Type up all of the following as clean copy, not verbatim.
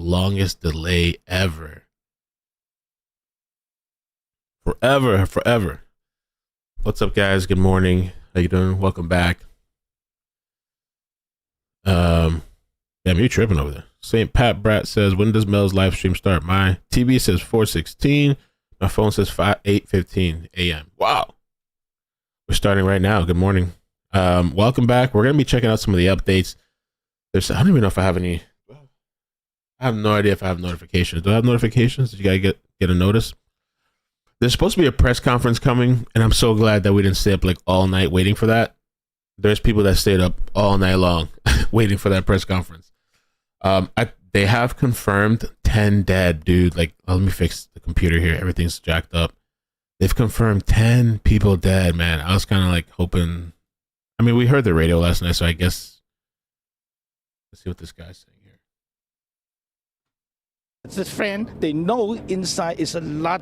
longest delay ever. Forever. What's up, guys? Good morning. How you doing? Welcome back. Damn, you tripping over there. St. Pat Brat says, when does Mel's live stream start? My TV says 4:16. My phone says 8:15 a.m. Wow. We're starting right now. Good morning. Welcome back. We're going to be checking out some of the updates. I don't even know if I have any. I have no idea if I have notifications. Do I have notifications? Did you guys get a notice? There's supposed to be a press conference coming, and I'm so glad that we didn't stay up like all night waiting for that. There's people that stayed up all night long waiting for that press conference. They have confirmed 10 dead, dude. Like, let me fix the computer here. Everything's jacked up. They've confirmed 10 people dead, man. I was kind of like hoping. I mean, we heard the radio last night, so I guess. Let's see what this guy's saying here. It's a friend. They know inside is a lot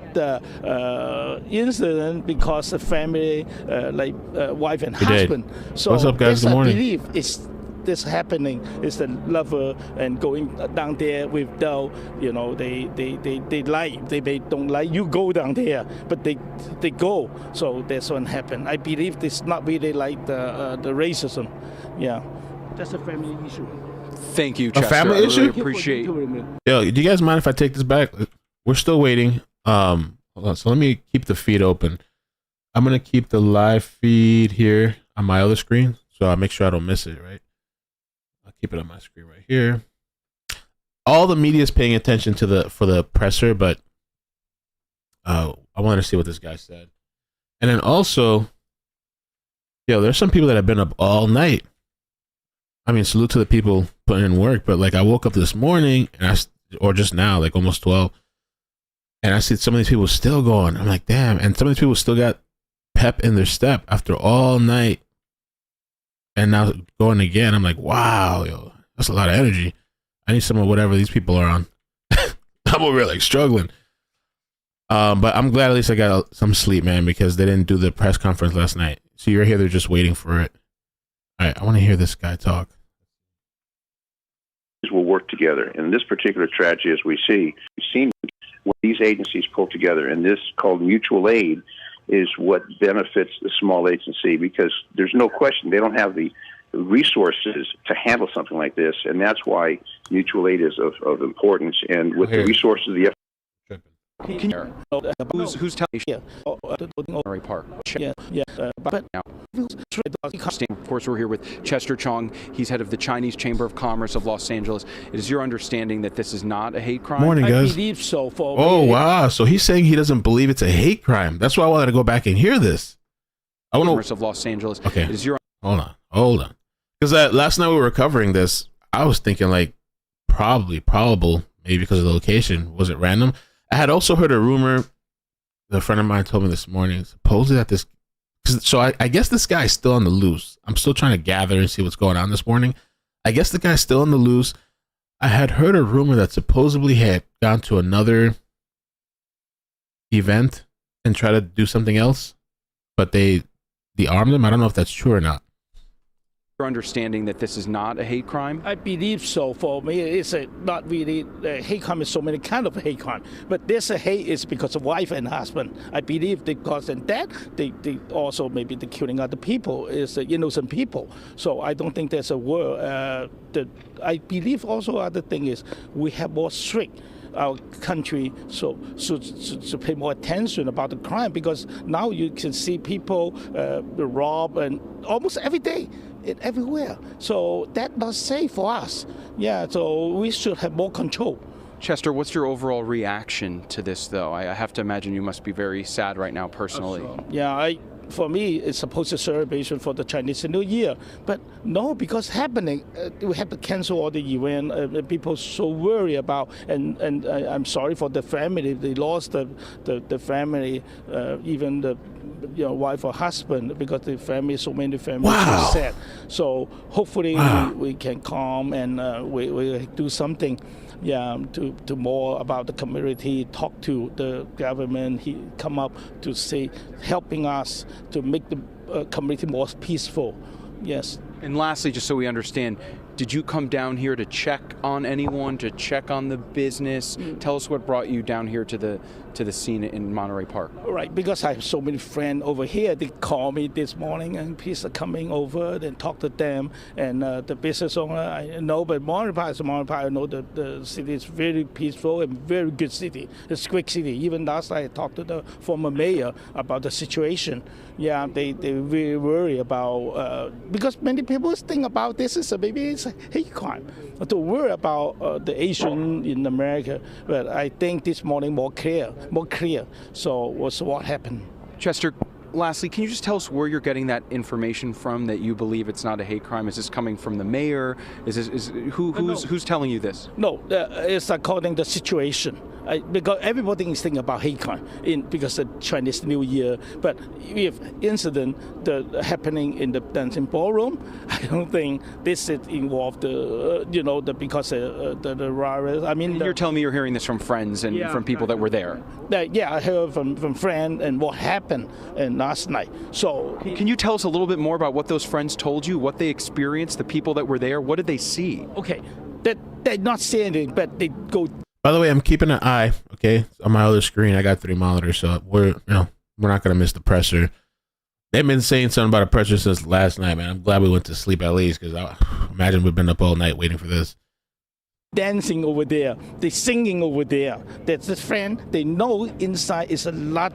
incident because the family, wife and husband. So what's up, guys? Good morning. I believe it's this happening. Is the lover and going down there without, they like, they don't like you go down there, but they go. So that's what happened. I believe it's not really like the racism. Yeah, that's a family issue. Thank you, Chester. A family issue? Really appreciate. Yo, do you guys mind if I take this back? We're still waiting. Hold on. So let me keep the feed open. I'm gonna keep the live feed here on my other screen, so I'll make sure I don't miss it. Right? I'll keep it on my screen right here. All the media is paying attention to for the presser, but I wanted to see what this guy said. And then also, there's some people that have been up all night. I mean, salute to the people putting in work, but like I woke up this morning or just now, like almost 12, and I see some of these people still going. I'm like, damn. And some of these people still got pep in their step after all night and now going again. I'm like, wow, yo, that's a lot of energy. I need some of whatever these people are on. I'm over here like struggling. But I'm glad at least I got some sleep, man, because they didn't do the press conference last night. So you're here, they're just waiting for it. All right, I want to hear this guy talk. Will work together. In this particular tragedy, as we've seen when these agencies pull together, and this called mutual aid is what benefits the small agency, because there's no question they don't have the resources to handle something like this, and that's why mutual aid is of importance. And with the resources of the Who's telling you? Monterey Park. But now, of course, we're here with Chester Chong. He's head of the Chinese Chamber of Commerce of Los Angeles. It is your understanding that this is not a hate crime? Morning, guys. I believe so. Wow. So he's saying he doesn't believe it's a hate crime. That's why I wanted to go back and hear this. Commerce of Los Angeles. Okay. It is your. Hold on. Because last night we were covering this, I was thinking like probable, maybe because of the location. Was it random? I had also heard a rumor. A friend of mine told me this morning, supposedly that this. So I guess this guy's still on the loose. I'm still trying to gather and see what's going on this morning. I guess the guy's still on the loose. I had heard a rumor that supposedly had gone to another event and tried to do something else, but they armed him. I don't know if that's true or not. Understanding that this is not a hate crime? I believe so. For me, it's not really hate crime. Is so many kind of hate crime, but this hate is because of wife and husband. I believe because of that, they also maybe the killing other people is innocent people. So I don't think there's a word. I believe also other thing is we have more strict. Our country should pay more attention about the crime, because now you can see people rob and almost every day. Everywhere. So that's not safe for us. Yeah, so we should have more control. Chester, what's your overall reaction to this, though? I have to imagine you must be very sad right now personally. Yeah, for me, it's supposed to celebration for the Chinese New Year. But no, because happening, we have to cancel all the event. People so worried about, and I'm sorry for the family. They lost the family, even the wife or husband, because the family, so many families are sad. So hopefully we can calm and we do something. Yeah, to more about the community, talk to the government. He come up to say, helping us to make the community more peaceful. Yes. And lastly, just so we understand, Did you come down here to check on anyone, to check on the business? Tell us what brought you down here to the scene in Monterey Park. Right, because I have so many friends over here. They call me this morning and people are coming over and talk to them. And the business owner, I know, but Monterey Park is Monterey Park. I know the city is very peaceful and very good city. It's a quick city. Even last night I talked to the former mayor about the situation. Yeah, they really worry about, because many people think about this is maybe it's a hate crime. To worry about the Asian in America, but I think this morning more clear. So what's what happened? Chester, lastly, can you just tell us where you're getting that information from that you believe it's not a hate crime? Is this coming from the mayor? Who's telling you this? No, it's according to the situation. Because everybody is thinking about hate crime because of Chinese New Year. But if incident happening in the dancing ballroom, I don't think this is involved because the virus. I mean, you're telling me you're hearing this from friends and from people that were there. I heard from friends and what happened last night. So can you tell us a little bit more about what those friends told you, what they experienced, the people that were there? What did they see? Okay, they're not saying anything, but they go. By the way, I'm keeping an eye, okay, on my other screen. I got 3 monitors, so we're not gonna miss the presser. They've been saying something about a presser since last night, man. I'm glad we went to sleep at least, because I imagine we've been up all night waiting for this. Dancing over there, they singing over there. That's a friend. They know inside is a lot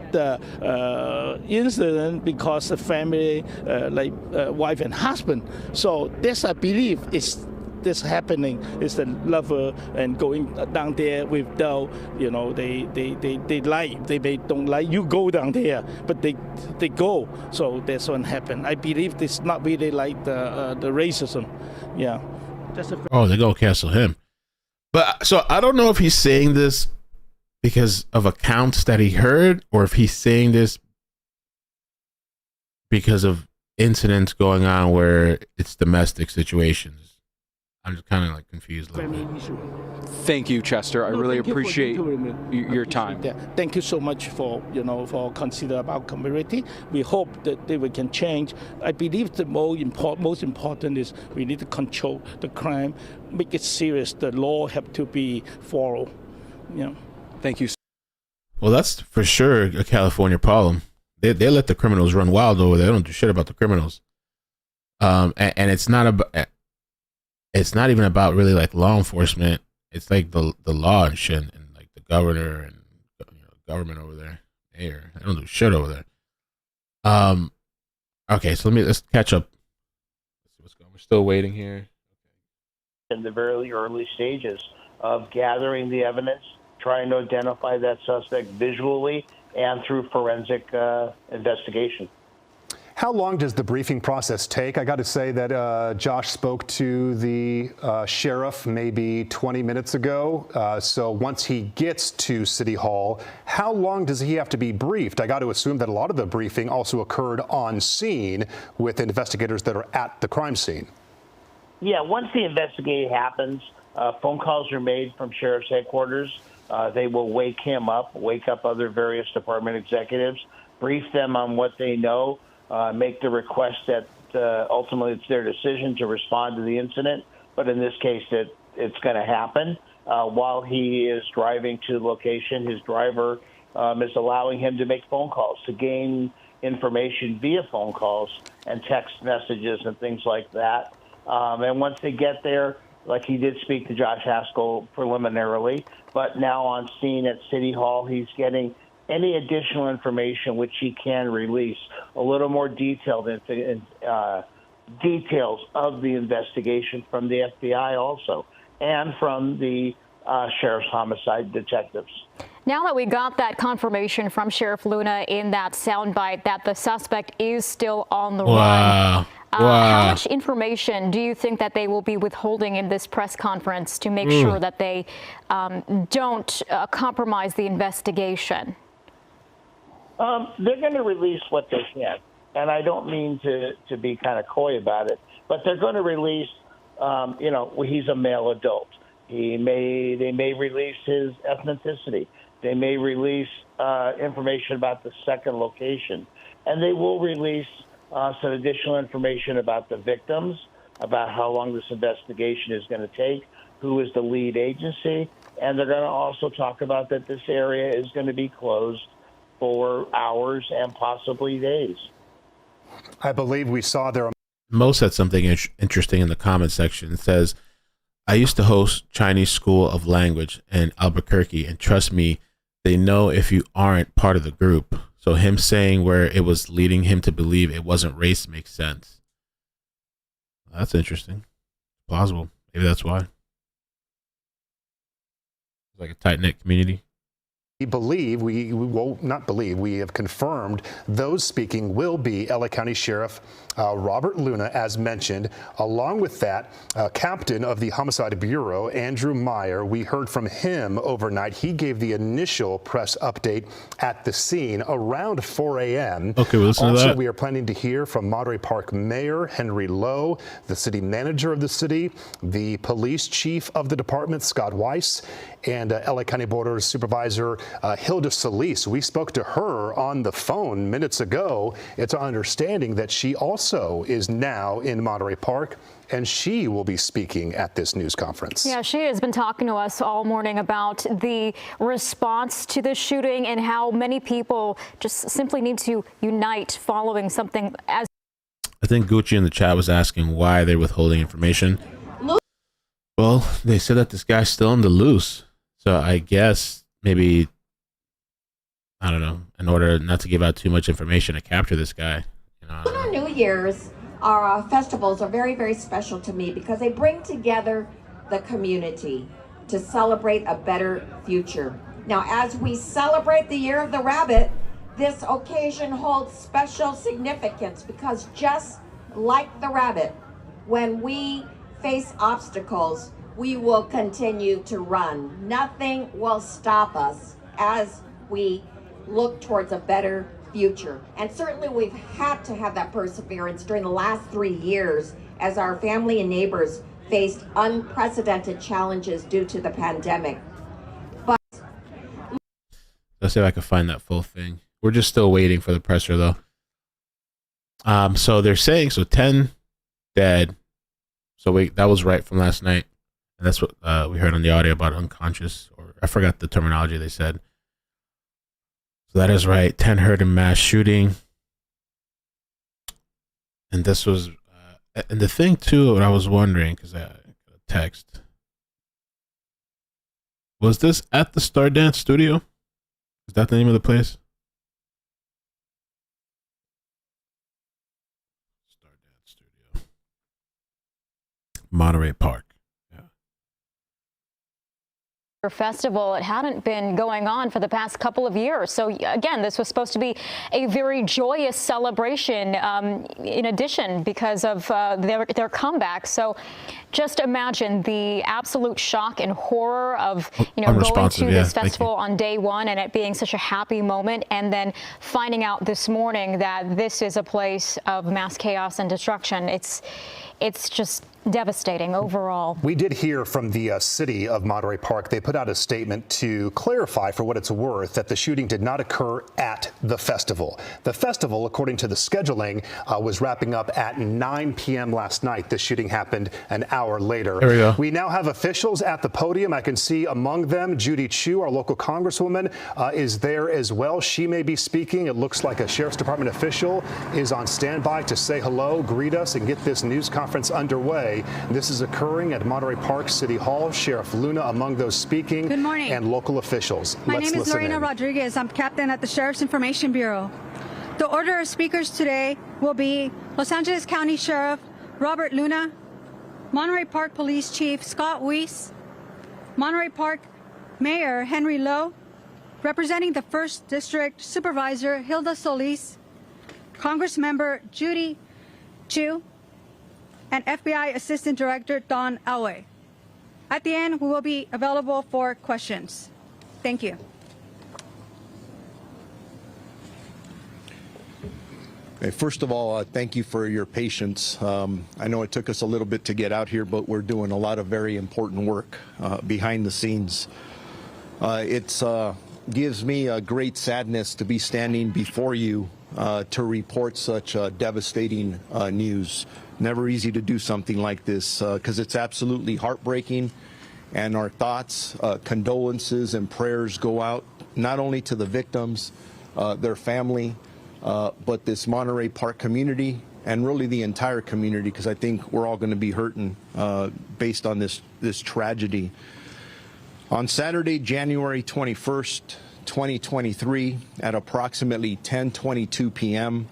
incident because the family, wife and husband. So this, I believe, is. This happening is the lover and going down there without, they like, they don't like you go down there, but they go. So that's what happened. I believe this not really like the racism. Yeah. They're gonna cancel him. But so I don't know if he's saying this because of accounts that he heard, or if he's saying this because of incidents going on where it's domestic situations. I'm just kind of like confused a little bit. Thank you, Chester. I really appreciate your time. Thank you so much for consider about community. We hope that we can change. I believe the most important is we need to control the crime, make it serious. The law have to be followed. Thank you. Well, that's for sure a California problem. They let the criminals run wild over there. They don't do shit about the criminals. And it's not about. It's not even about really like law enforcement. It's like the law and shit, and like the governor and government over there. Mayor, they don't do shit over there. Okay, so let's catch up. Let's see what's going on. We're still waiting here. In the very early stages of gathering the evidence, trying to identify that suspect visually and through forensic investigation. How long does the briefing process take? I got to say that Josh spoke to the sheriff maybe 20 minutes ago. So once he gets to City Hall, how long does he have to be briefed? I got to assume that a lot of the briefing also occurred on scene with investigators that are at the crime scene. Yeah, once the investigation happens, phone calls are made from sheriff's headquarters. They will wake him up, wake up other various department executives, brief them on what they know. Make the request that ultimately it's their decision to respond to the incident. But in this case, it's going to happen. While he is driving to the location, his driver is allowing him to make phone calls, to gain information via phone calls and text messages and things like that. And once they get there, like he did speak to Josh Haskell preliminarily, but now on scene at City Hall, he's getting any additional information which he can release, a little more detailed details of the investigation from the FBI also, and from the sheriff's homicide detectives. Now that we got that confirmation from Sheriff Luna in that soundbite that the suspect is still on the run, how much information do you think that they will be withholding in this press conference to make sure that they don't compromise the investigation? They're going to release what they can, and I don't mean to be kind of coy about it, but they're going to release, he's a male adult. They may release his ethnicity. They may release information about the second location, and they will release some additional information about the victims, about how long this investigation is going to take, who is the lead agency, and they're going to also talk about that this area is going to be closed for hours and possibly days. I believe we saw there. Mo said something interesting in the comment section. It says, I used to host Chinese School of Language in Albuquerque, and trust me, they know if you aren't part of the group. So him saying where it was leading him to believe it wasn't race makes sense. That's interesting. Plausible. Maybe that's why. It's like a tight-knit community. We have confirmed those speaking will be LA County Sheriff Robert Luna, as mentioned. Along with that, Captain of the Homicide Bureau, Andrew Meyer, we heard from him overnight. He gave the initial press update at the scene around 4 a.m. Okay, we'll listen to that. We are planning to hear from Monterey Park Mayor Henry Lowe, the city manager of the city, the police chief of the department, Scott Weiss, and LA County Board of Supervisor Hilda Solis. We spoke to her on the phone minutes ago. It's our understanding that she also is now in Monterey Park, and she will be speaking at this news conference. Yeah, she has been talking to us all morning about the response to the shooting and how many people just simply need to unite following something as. I think Gucci in the chat was asking why they're withholding information. Well, they said that this guy's still on the loose. So I guess maybe, I don't know, in order not to give out too much information to capture this guy. Lunar New Year's, our festivals are very, very special to me because they bring together the community to celebrate a better future. Now, as we celebrate the Year of the Rabbit, this occasion holds special significance because just like the rabbit, when we face obstacles, we will continue to run. Nothing will stop us as we look towards a better future. And certainly we've had to have that perseverance during the last 3 years as our family and neighbors faced unprecedented challenges due to the pandemic. But let's see if I can find that full thing. We're just still waiting for the presser though. So they're saying, 10 dead. So that was right from last night. And that's what we heard on the audio about unconscious, or I forgot the terminology they said. So that is right. 10 hurt in mass shooting. And this was, and the thing too, what I was wondering, because I got a text. Was this at the Stardance Studio? Is that the name of the place? Stardance Studio. Monterey Park. Festival. It hadn't been going on for the past couple of years. So again, this was supposed to be a very joyous celebration in addition because of their comeback. So just imagine the absolute shock and horror of going to this festival on day one and it being such a happy moment, and then finding out this morning that this is a place of mass chaos and destruction. It's just devastating overall. We did hear from the city of Monterey Park. They put out a statement to clarify, for what it's worth, that the shooting did not occur at the festival. The festival, according to the scheduling, was wrapping up at 9 p.m. last night. The shooting happened an hour later. There we go. We now have officials at the podium. I can see among them Judy Chu, our local congresswoman, is there as well. She may be speaking. It looks like a Sheriff's Department official is on standby to say hello, greet us, and get this news conference underway. This is occurring at Monterey Park City Hall. Sheriff Luna among those speaking. Good morning. And local officials. My name is Lorena Rodriguez. I'm captain at the Sheriff's Information Bureau. The order of speakers today will be Los Angeles County Sheriff Robert Luna, Monterey Park Police Chief Scott Weiss, Monterey Park Mayor Henry Lowe, representing the 1st District Supervisor Hilda Solis, Congressmember Judy Chu, and FBI Assistant Director Don Alway. At the end, we will be available for questions. Thank you. Okay, first of all, thank you for your patience. I know it took us a little bit to get out here, but we're doing a lot of very important work behind the scenes. It gives me a great sadness to be standing before you to report such devastating news. Never easy to do something like this because it's absolutely heartbreaking. And our thoughts, condolences, and prayers go out not only to the victims, their family, but this Monterey Park community and really the entire community, because I think we're all going to be hurting based on this tragedy. On Saturday, January 21st, 2023, at approximately 10:22 p.m.,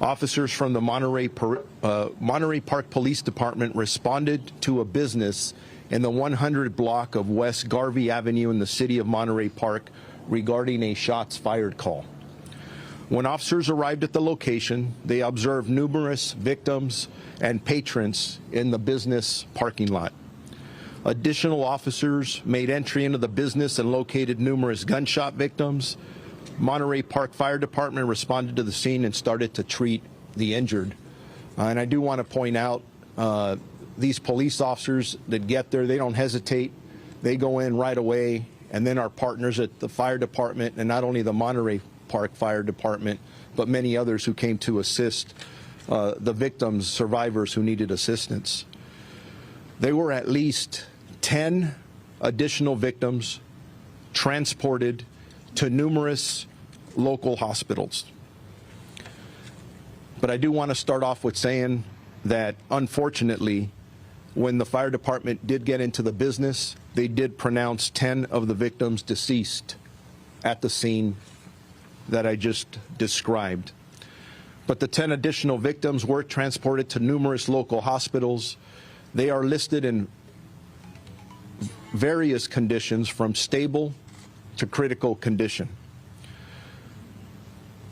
officers from the Monterey Park Police Department responded to a business in the 100 block of West Garvey Avenue in the city of Monterey Park regarding a shots fired call. When officers arrived at the location, they observed numerous victims and patrons in the business parking lot. Additional officers made entry into the business and located numerous gunshot victims. Monterey Park Fire Department responded to the scene and started to treat the injured. And I do want to point out, these police officers that get there, they don't hesitate. They go in right away, and then our partners at the fire department, and not only the Monterey Park Fire Department, but many others who came to assist the victims, survivors who needed assistance. There were at least 10 additional victims transported to numerous local hospitals. But I do want to start off with saying that, unfortunately, when the fire department did get into the business, they did pronounce 10 of the victims deceased at the scene that I just described. But the 10 additional victims were transported to numerous local hospitals. They are listed in various conditions from stable to critical condition.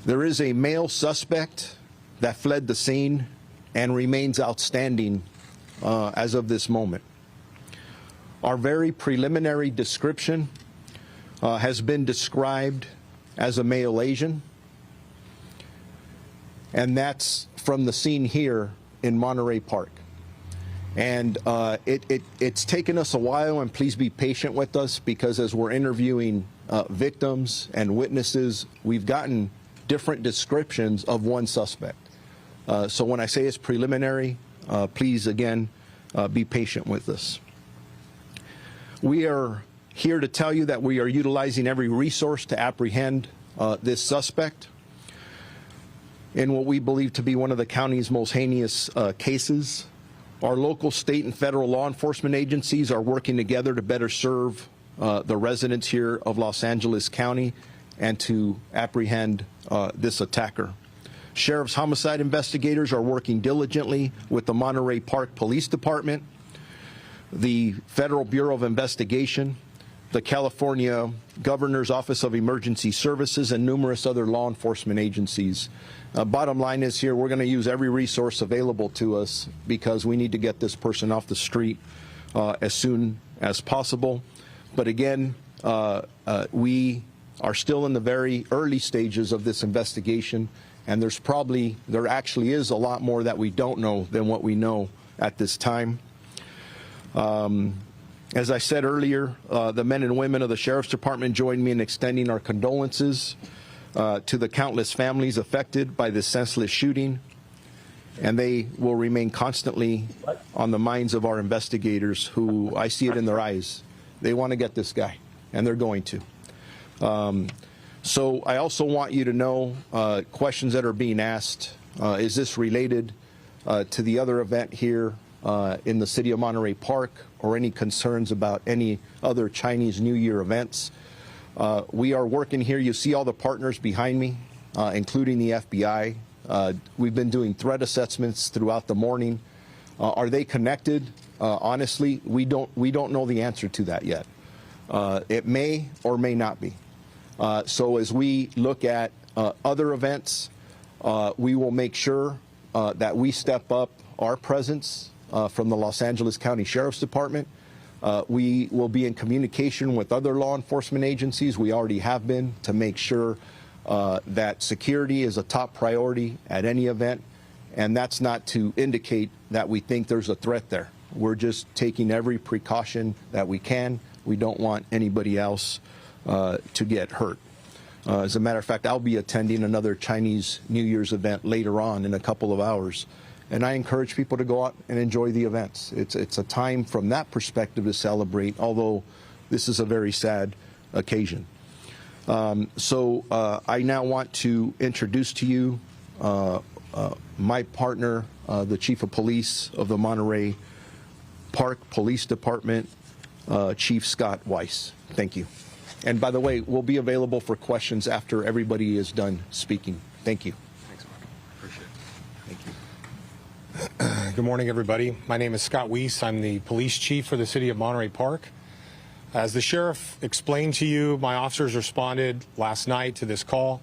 There is a male suspect that fled the scene and remains outstanding as of this moment. Our very preliminary description has been described as a male Asian, and that's from the scene here in Monterey Park. And it's taken us a while, and please be patient with us, because as we're interviewing victims and witnesses, we've gotten different descriptions of one suspect. So when I say it's preliminary, please, again, be patient with us. We are here to tell you that we are utilizing every resource to apprehend this suspect in what we believe to be one of the county's most heinous cases. Our local, state, and federal law enforcement agencies are working together to better serve the residents here of Los Angeles County and to apprehend this attacker. Sheriff's homicide investigators are working diligently with the Monterey Park Police Department, the Federal Bureau of Investigation, the California Governor's Office of Emergency Services, and numerous other law enforcement agencies. Bottom line is here, we're going to use every resource available to us because we need to get this person off the street as soon as possible. But again, we are still in the very early stages of this investigation, and there actually is a lot more that we don't know than what we know at this time. As I said earlier, the men and women of the Sheriff's Department join me in extending our condolences to the countless families affected by this senseless shooting, and they will remain constantly on the minds of our investigators, who, I see it in their eyes, they want to get this guy, and they're going to. So I also want you to know questions that are being asked. Is this related to the other event here in the city of Monterey Park, or any concerns about any other Chinese New Year events? We are working here. You see all the partners behind me, including the FBI. We've been doing threat assessments throughout the morning. Are they connected? Honestly, we don't know the answer to that yet. It may or may not be. So as we look at other events, we will make sure that we step up our presence from the Los Angeles County Sheriff's Department. We will be in communication with other law enforcement agencies. We already have been, to make sure that security is a top priority at any event. And that's not to indicate that we think there's a threat there. We're just taking every precaution that we can. We don't want anybody else to get hurt. As a matter of fact, I'll be attending another Chinese New Year's event later on in a couple of hours. and I encourage people to go out and enjoy the events. It's a time from that perspective to celebrate, although this is a very sad occasion. I now want to introduce to you my partner, the Chief of Police of the Monterey Park Police Department, Chief Scott Weiss. Thank you. And by the way, we'll be available for questions after everybody is done speaking. Thank you. Thanks, Mark. Appreciate it. Thank you. Good morning, everybody. My name is Scott Weiss. I'm the police chief for the city of Monterey Park. As the sheriff explained to you, my officers responded last night to this call.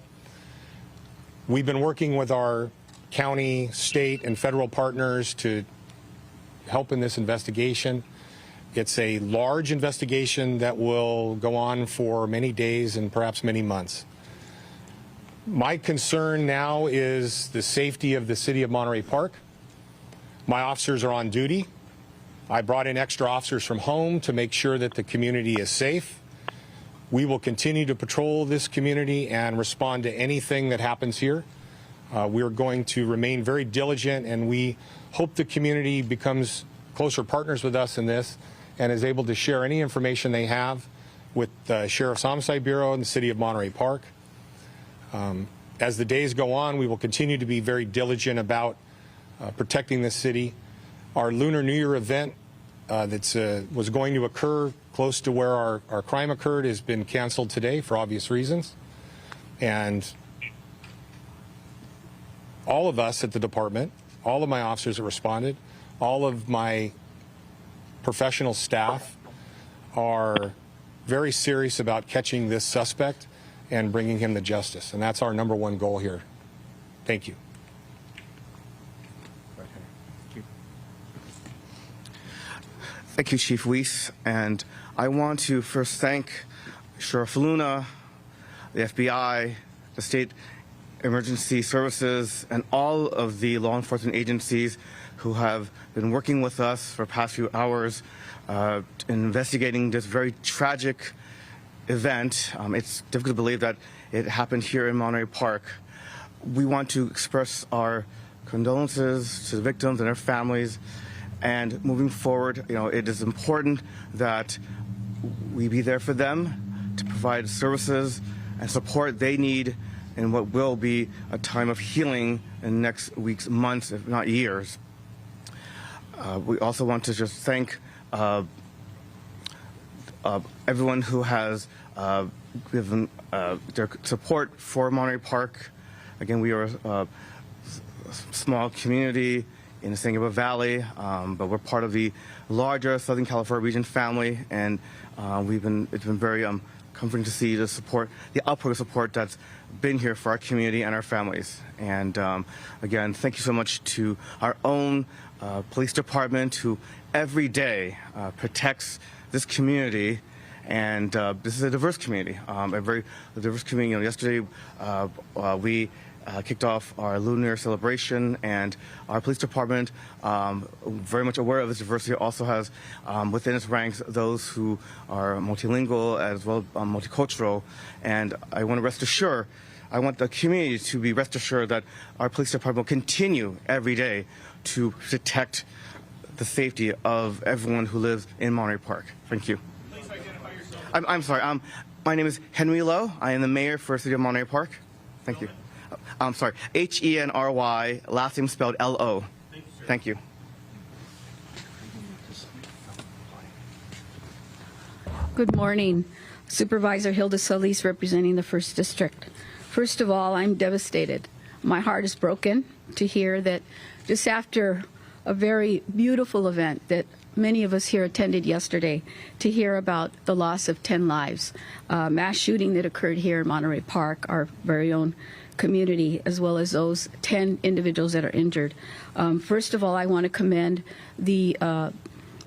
We've been working with our county, state, and federal partners to help in this investigation. It's a large investigation that will go on for many days and perhaps many months. My concern now is the safety of the city of Monterey Park. My officers are on duty. I brought in extra officers from home to make sure that the community is safe. We will continue to patrol this community and respond to anything that happens here. We are going to remain very diligent, and we hope the community becomes closer partners with us in this and is able to share any information they have with the Sheriff's Homicide Bureau and the City of Monterey Park. As the days go on, we will continue to be very diligent about protecting this city. Our Lunar New Year event that was going to occur close to where our crime occurred has been canceled today for obvious reasons. And all of us at the department, all of my officers that responded, all of my professional staff are very serious about catching this suspect and bringing him to justice. And that's our number one goal here. Thank you. Thank you, Chief Weiss. And I want to first thank Sheriff Luna, the FBI, the State Emergency Services, and all of the law enforcement agencies who have been working with us for the past few hours in investigating this very tragic event. It's difficult to believe that it happened here in Monterey Park. We want to express our condolences to the victims and their families. And moving forward, it is important that we be there for them to provide services and support they need in what will be a time of healing in next weeks, months, if not years. We also want to just thank everyone who has given their support for Monterey Park. Again, we are a small community in the San Gabriel Valley, but we're part of the larger Southern California region family, and it's been very comforting to see the support, the outpouring of support that's been here for our community and our families. And again, thank you so much to our own police department, who every day protects this community. And this is a diverse community, a very diverse community. Yesterday we kicked off our Lunar celebration, and our police department, very much aware of this diversity, also has within its ranks those who are multilingual as well as multicultural. And I want the community to be rest assured that our police department will continue every day to protect the safety of everyone who lives in Monterey Park. Thank you. Please identify yourself. I'm sorry. My name is Henry Lowe. I am the mayor for the city of Monterey Park. Thank you. I'm sorry, Henry, last name spelled L-O. Thank you. Good morning. Supervisor Hilda Solis representing the 1st District. First of all, I'm devastated. My heart is broken to hear that just after a very beautiful event that many of us here attended yesterday, to hear about the loss of 10 lives, mass shooting that occurred here in Monterey Park, our very own community, as well as those 10 individuals that are injured. First of all, I want to commend the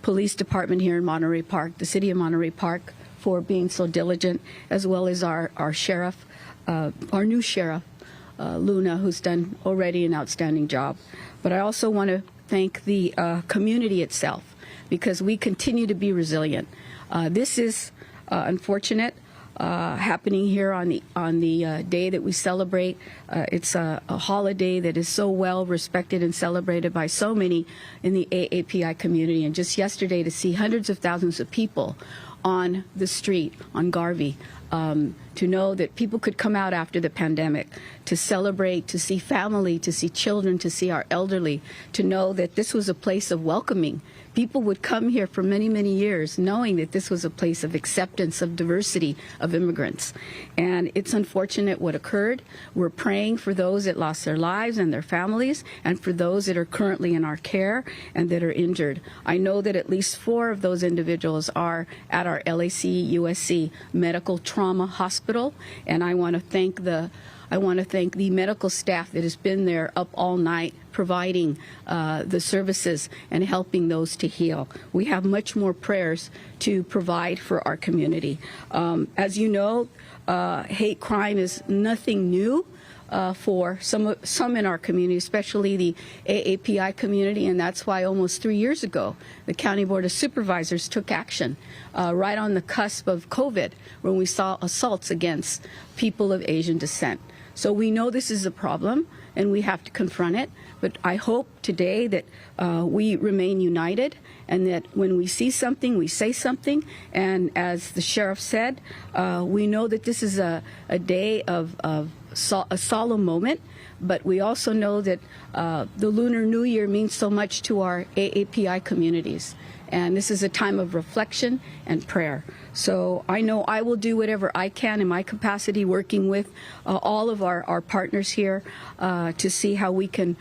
police department here in Monterey Park, the city of Monterey Park, for being so diligent, as well as our sheriff, our new sheriff, Luna, who's done already an outstanding job. But I also want to thank the community itself, because we continue to be resilient. This is unfortunate. happening here on the day that we celebrate. It's a holiday that is so well respected and celebrated by so many in the AAPI community. And just yesterday, to see hundreds of thousands of people on the street on Garvey, to know that people could come out after the pandemic to celebrate, to see family, to see children, to see our elderly, to know that this was a place of welcoming. People would come here for many, many years knowing that this was a place of acceptance, of diversity, of immigrants. And it's unfortunate what occurred. We're praying for those that lost their lives and their families, and for those that are currently in our care and that are injured. I know that at least 4 of those individuals are at our LAC USC Medical Trauma Hospital, and I want to thank the medical staff that has been there up all night providing the services and helping those to heal. We have much more prayers to provide for our community. As you know, hate crime is nothing new for some in our community, especially the AAPI community, and that's why almost 3 years ago the County Board of Supervisors took action right on the cusp of COVID when we saw assaults against people of Asian descent. So we know this is a problem and we have to confront it, but I hope today that we remain united and that when we see something, we say something. And as the sheriff said, we know that this is a day of a solemn moment, but we also know that the Lunar New Year means so much to our AAPI communities. And this is a time of reflection and prayer. So I know I will do whatever I can in my capacity, working with all of our partners here to see how we can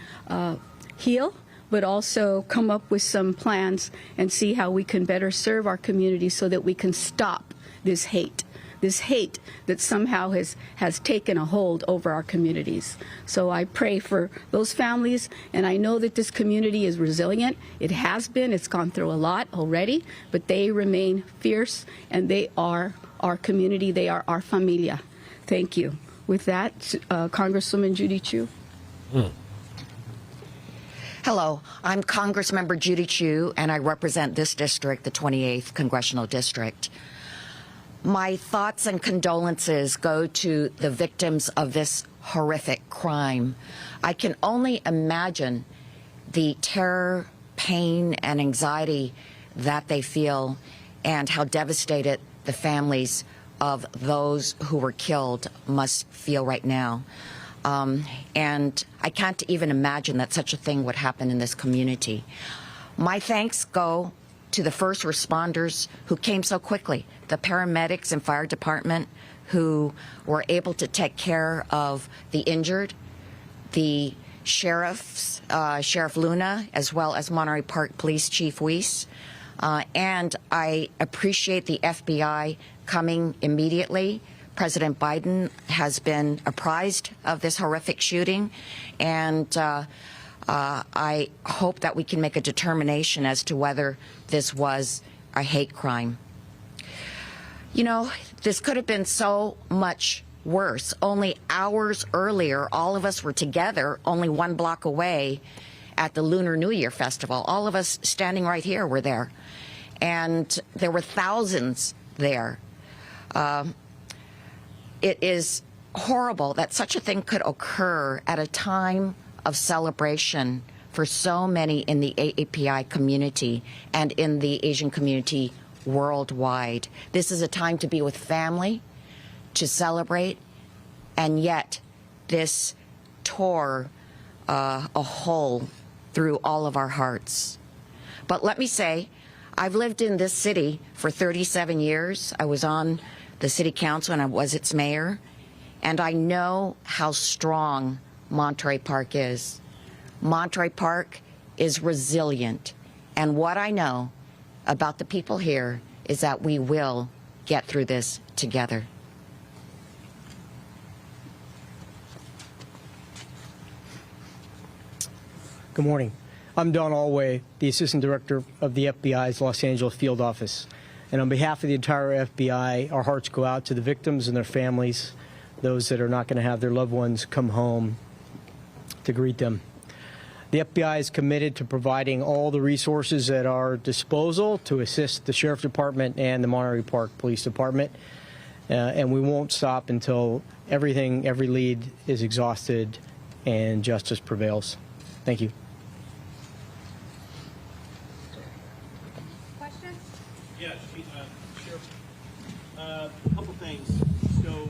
heal, but also come up with some plans and see how we can better serve our community so that we can stop this hate that somehow has taken a hold over our communities. So I pray for those families, and I know that this community is resilient. It has been. It's gone through a lot already, but they remain fierce, and they are our community. They are our familia. Thank you. With that, Congresswoman Judy Chu. Hello, I'm Congressmember Judy Chu, and I represent this district, the 28th Congressional District. My thoughts and condolences go to the victims of this horrific crime. I can only imagine the terror, pain, and anxiety that they feel and how devastated the families of those who were killed must feel right now. And I can't even imagine that such a thing would happen in this community. My thanks go to the first responders who came so quickly, the paramedics and fire department who were able to take care of the injured, the sheriffs, Sheriff Luna, as well as Monterey Park Police Chief Weiss. And I appreciate the FBI coming immediately. President Biden has been apprised of this horrific shooting, and I hope that we can make a determination as to whether this was a hate crime. You know, this could have been so much worse. Only hours earlier, all of us were together only 1 block away at the Lunar New Year Festival. All of us standing right here were there. And there were thousands there. It is horrible that such a thing could occur at a time of celebration for so many in the AAPI community and in the Asian community worldwide. This is a time to be with family, to celebrate, and yet this tore a hole through all of our hearts. But let me say, I've lived in this city for 37 years. I was on the city council and I was its mayor, and I know how strong Monterey Park is. Monterey Park is resilient, and what I know about the people here is that we will get through this together. Good morning. I'm Don Alway, the Assistant Director of the FBI's Los Angeles Field Office. And on behalf of the entire FBI, our hearts go out to the victims and their families, those that are not going to have their loved ones come home to greet them. The FBI is committed to providing all the resources at our disposal to assist the Sheriff Department and the Monterey Park Police Department. and we won't stop until every lead is exhausted and justice prevails. Thank you. Questions? Yeah, Sheriff. A couple things. So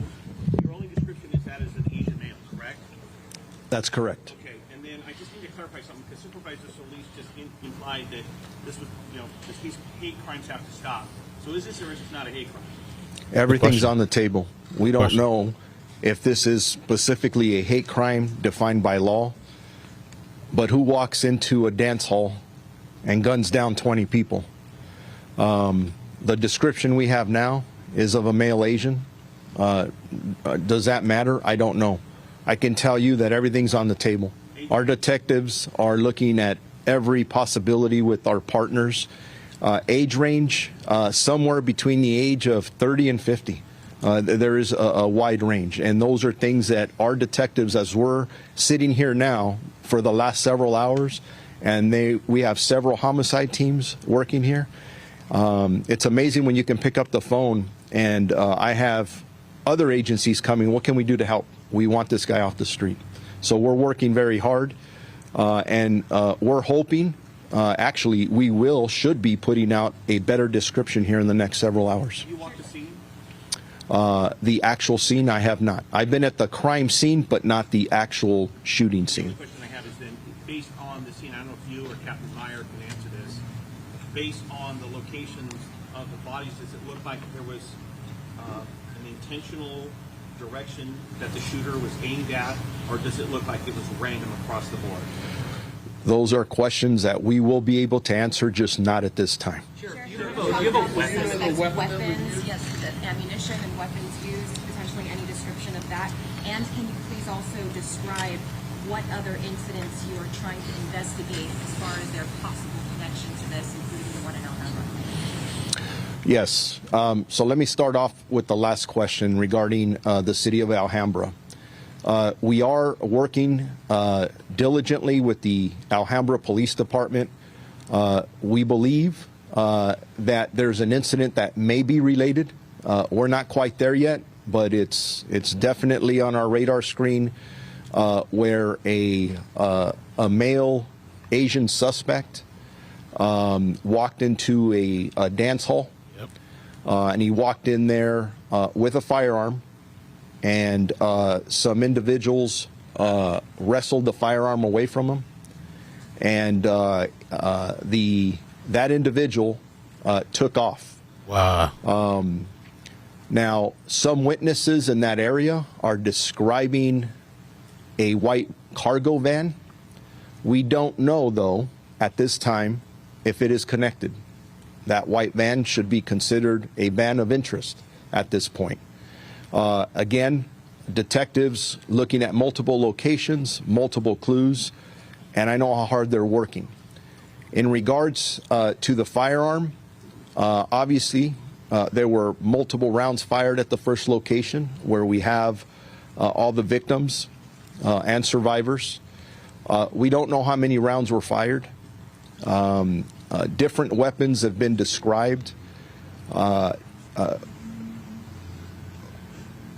your only description is that as an Asian male, correct? That's correct. Okay, and then I just need to clarify something because Supervisor Solis just implied that this was, these hate crimes have to stop. So is this or is this not a hate crime? Everything's on the table. We don't know if this is specifically a hate crime defined by law, but who walks into a dance hall and guns down 20 people? The description we have now is of a male Asian. Does that matter? I don't know. I can tell you that everything's on the table. Our detectives are looking at every possibility with our partners. Age range, somewhere between the age of 30 and 50. There is a wide range, and those are things that our detectives, as we're sitting here now for the last several hours, and we have several homicide teams working here. It's amazing when you can pick up the phone, and I have other agencies coming. What can we do to help? We want this guy off the street. So we're working very hard, and we're hoping, actually, should be putting out a better description here in the next several hours. You walked the scene? The actual scene, I have not. I've been at the crime scene, but not the actual shooting scene. The question I have is then, based on the scene, I don't know if you or Captain Meyer can answer this, based on the locations of the bodies, does it look like there was an intentional direction that the shooter was aimed at, or does it look like it was random across the board? Those are questions that we will be able to answer, just not at this time. Sure. Do you have a weapon? Weapons, yes, the ammunition and weapons used, potentially any description of that. And can you please also describe what other incidents you are trying to investigate as far as their possible connection to this, including the one in Alhambra? Yes. So let me start off with the last question regarding the city of Alhambra. We are working diligently with the Alhambra Police Department. We believe that there's an incident that may be related. We're not quite there yet, but it's definitely on our radar screen where a male Asian suspect walked into a dance hall. Yep. And he walked in there with a firearm, and some individuals wrestled the firearm away from him, and that individual took off. Wow. Now, some witnesses in that area are describing a white cargo van. We don't know, though, at this time, if it is connected. That white van should be considered a van of interest at this point. Again, detectives looking at multiple locations, multiple clues, and I know how hard they're working. In regards to the firearm, obviously, there were multiple rounds fired at the first location where we have all the victims and survivors. We don't know how many rounds were fired. Different weapons have been described.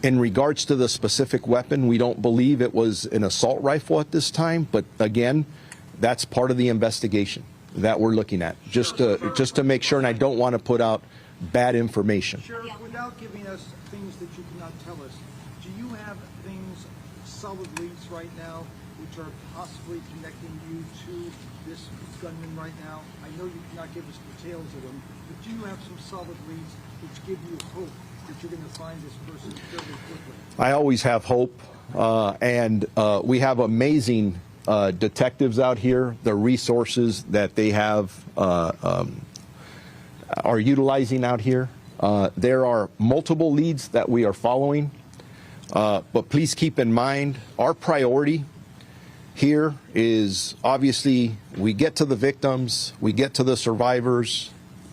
In regards to the specific weapon, we don't believe it was an assault rifle at this time, but again, that's part of the investigation that we're looking at, just to make sure, and I don't want to put out bad information. Sheriff, without giving us things that you cannot tell us, do you have things, solid leads right now, which are possibly connecting you to this gunman right now? I know you cannot give us details of them, but do you have some solid leads which give you hope that you're going to find this person fairly quickly? I always have hope, and we have amazing detectives out here. The resources that they have are utilizing out here. There are multiple leads that we are following, but please keep in mind our priority here is obviously we get to the victims, we get to the survivors,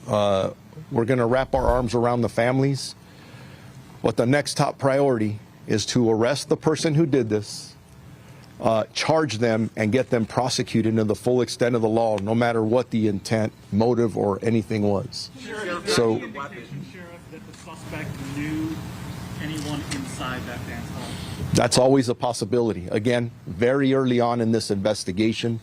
we're going to wrap our arms around the families, but the next top priority is to arrest the person who did this, charge them, and get them prosecuted to the full extent of the law, no matter what the intent, motive, or anything was. Sheriff, So, Sheriff, that the suspect knew anyone inside that dance hall? That's always a possibility. Again, very early on in this investigation,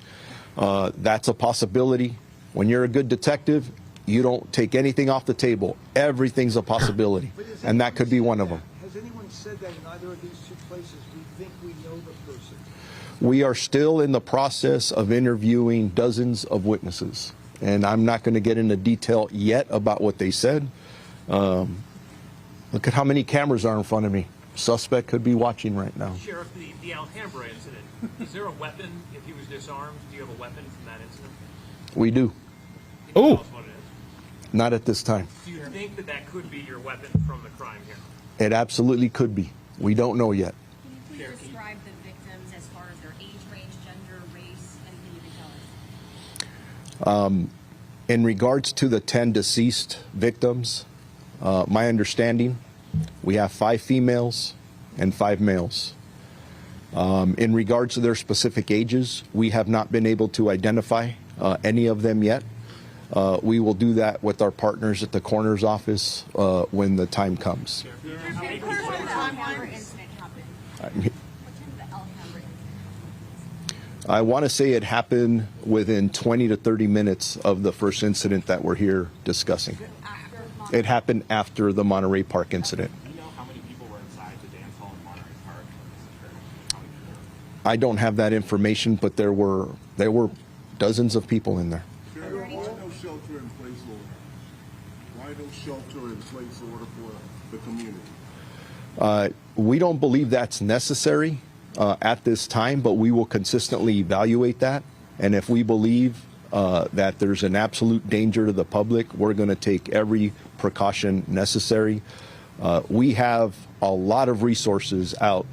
that's a possibility. When you're a good detective, you don't take anything off the table. Everything's a possibility, and that could be one of them. Has anyone said that in either of these two places we think we know the person? We are still in the process of interviewing dozens of witnesses, and I'm not going to get into detail yet about what they said. Look at how many cameras are in front of me. Suspect could be watching right now. Sheriff, the Alhambra incident, is there a weapon if he was disarmed? Do you have a weapon from that incident? We do. Oh. Not at this time. Do you think that that could be your weapon from the crime here? It absolutely could be. We don't know yet. Can you please describe the victims as far as their age range, gender, race, anything you can tell us? In regards to the 10 deceased victims, my understanding, we have 5 females and 5 males. In regards to their specific ages, we have not been able to identify any of them yet. We will do that with our partners at the coroner's office when the time comes. I want to say it happened within 20 to 30 minutes of the first incident that we're here discussing. It happened after the Monterey Park incident. Do you know how many people were inside the dance hall in Monterey Park? I don't have that information, but there were dozens of people in there. Why no shelter in place order? Why no shelter in place order for the community? We don't believe that's necessary at this time, but we will consistently evaluate that. And if we believe that there's an absolute danger to the public, we're going to take every precaution necessary. We have a lot of resources out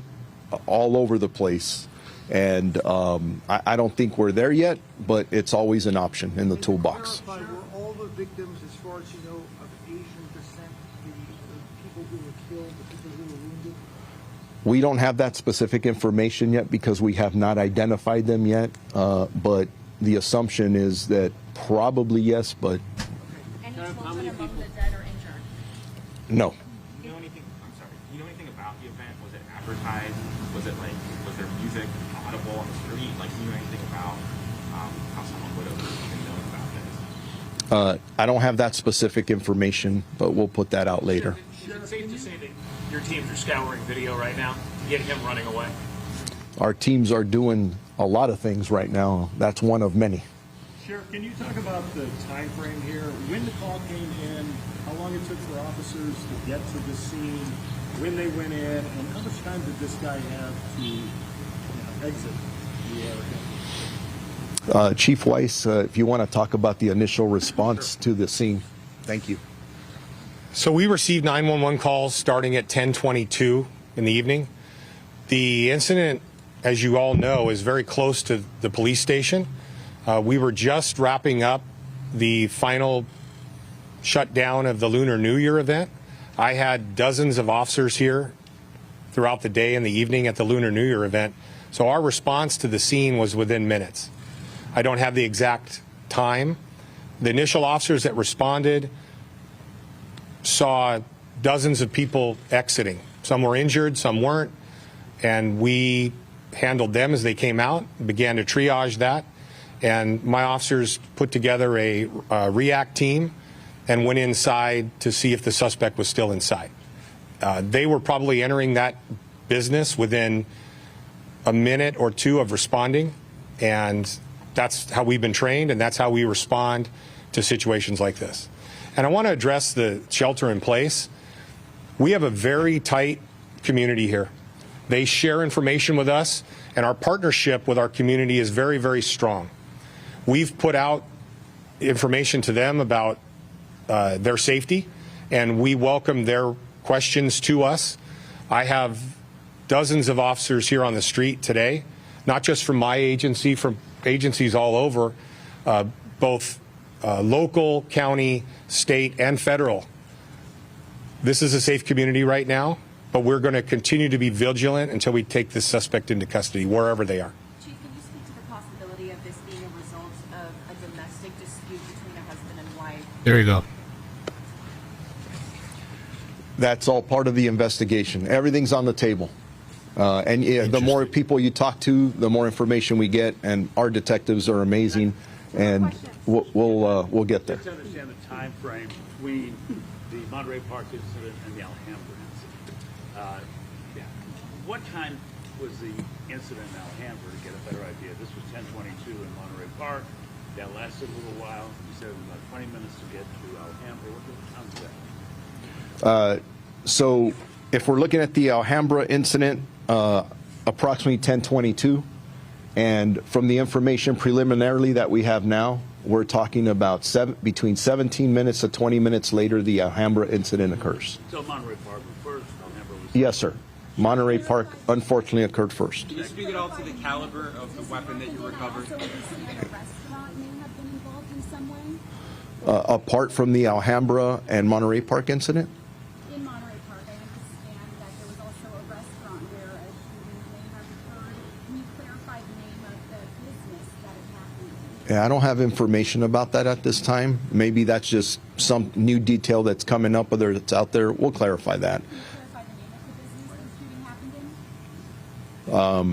all over the place. And I don't think we're there yet, but it's always an option in the toolbox. Were all the victims, as far as you know, of Asian descent, the people who were killed, the people who were wounded? We don't have that specific information yet because we have not identified them yet, but the assumption is that probably yes, but Any children among the dead or injured? no. Do you know anything? I'm sorry. Do you know anything about the event? Was it advertised? Was there music audible on the street? Like, do you know anything about how someone would have even known about this? I don't have that specific information, but we'll put that out later. Is it safe to say that your teams are scouring video right now to get him running away? Our teams are doing a lot of things right now. That's one of many. Sheriff, can you talk about the time frame here? When the call came in, how long it took for officers to get to the scene, when they went in, and how much time did this guy have to exit the area? Chief Weiss, if you want to talk about the initial response to the scene. Thank you. So we received 911 calls starting at 10:22 in the evening. The incident, as you all know, is very close to the police station. We were just wrapping up the final shutdown of the Lunar New Year event. I had dozens of officers here throughout the day and the evening at the Lunar New Year event. So our response to the scene was within minutes. I don't have the exact time. The initial officers that responded saw dozens of people exiting. Some were injured, some weren't, and we handled them as they came out, began to triage that, and my officers put together a REACT team and went inside to see if the suspect was still inside. They were probably entering that business within a minute or two of responding, and that's how we've been trained, and that's how we respond to situations like this. And I want to address the shelter in place. We have a very tight community here. They share information with us, and our partnership with our community is very, very strong. We've put out information to them about their safety, and we welcome their questions to us. I have dozens of officers here on the street today, not just from my agency, from agencies all over, both local, county, state, and federal. This is a safe community right now, but we're going to continue to be vigilant until we take this suspect into custody, wherever they are. Chief, can you speak to the possibility of this being a result of a domestic dispute between a husband and wife? There you go. That's all part of the investigation. Everything's on the table. And yeah, the more people you talk to, the more information we get, and our detectives are amazing, and we'll get there. To understand the time frame between the Monterey Park incident and the Alhambra incident. What time was the incident in Alhambra, to get a better idea? This was 10:22 in Monterey Park. That lasted a little while. You said it was about 20 minutes to get to Alhambra. What time was that? So if we're looking at the Alhambra incident, approximately 10:22, and from the information preliminarily that we have now, we're talking about between 17 minutes to 20 minutes later, the Alhambra incident occurs. So Monterey Park was first, Alhambra was Yes, sir. Monterey Park unfortunately occurred first. Can you speak at all to the caliber of the weapon that you recovered? Apart from the Alhambra and Monterey Park incident? In Monterey Park, I understand that there was also a restaurant where a shooting may have occurred. Can you clarify the name of the business that it happened in? Yeah, I don't have information about that at this time. Maybe that's just some new detail that's coming up, whether it's out there. We'll clarify that. Can you clarify the name of the business that the shooting happened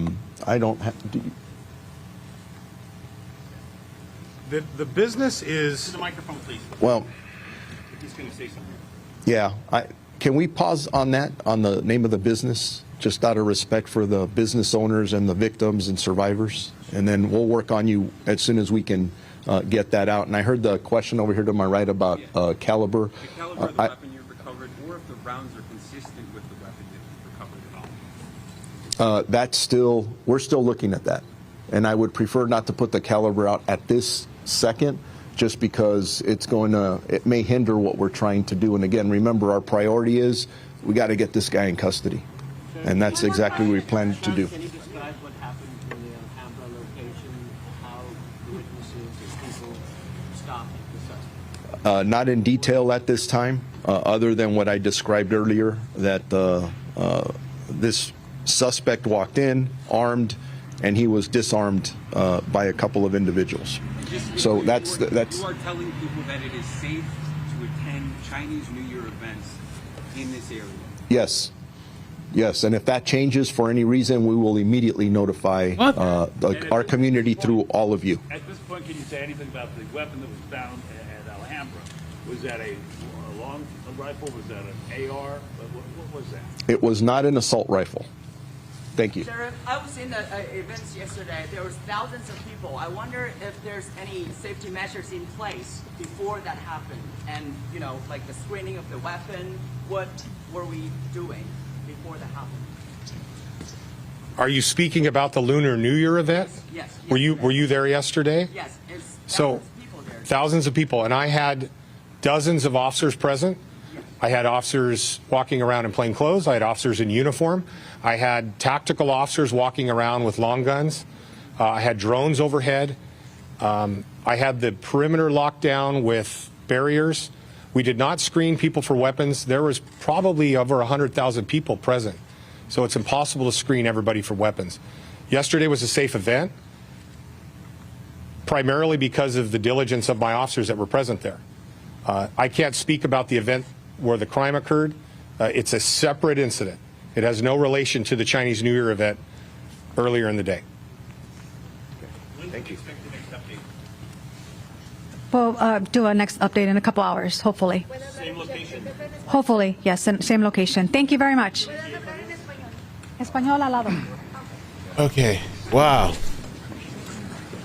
in? I don't have. The business is. To the microphone, please. Well, He's going to say something. yeah. Can we pause on that, on the name of the business, just out of respect for the business owners and the victims and survivors? And then we'll work on you as soon as we can get that out. And I heard the question over here to my right about caliber. The caliber of the weapon you recovered, or if the rounds are consistent with the weapon that you recovered at all? We're still looking at that. And I would prefer not to put the caliber out at this second, just because it may hinder what we're trying to do. And again, remember, our priority is we got to get this guy in custody. And that's exactly what we plan to do. Can you describe what happened in the Alhambra location, how the witnesses and people stopped the suspect? Not in detail at this time, other than what I described earlier, that this suspect walked in armed, and he was disarmed by a couple of individuals. So that's. You are telling people that it is safe to attend Chinese New Year events in this area. Yes. Yes, and if that changes for any reason, we will immediately notify our community through all of you. At this point, can you say anything about the weapon that was found at Alhambra? Was that a long rifle? Was that an AR? What was that? It was not an assault rifle. Thank you. Sheriff, I was in the events yesterday. There was thousands of people. I wonder if there's any safety measures in place before that happened. And, like the screening of the weapon, what were we doing before that happened? Are you speaking about the Lunar New Year event? Yes. Were you there yesterday? Yes. It's So thousands of people, and I had dozens of officers present. I had officers walking around in plain clothes. I had officers in uniform. I had tactical officers walking around with long guns. I had drones overhead. I had the perimeter locked down with barriers. We did not screen people for weapons. There was probably over 100,000 people present, so it's impossible to screen everybody for weapons. Yesterday was a safe event, primarily because of the diligence of my officers that were present there. I can't speak about the event where the crime occurred. It's a separate incident. It has no relation to the Chinese New Year event earlier in the day. Thank you. We'll do a next update in a couple hours, hopefully. Same location? Hopefully, yes, same location. Thank you very much. Español al lado. Okay. Wow.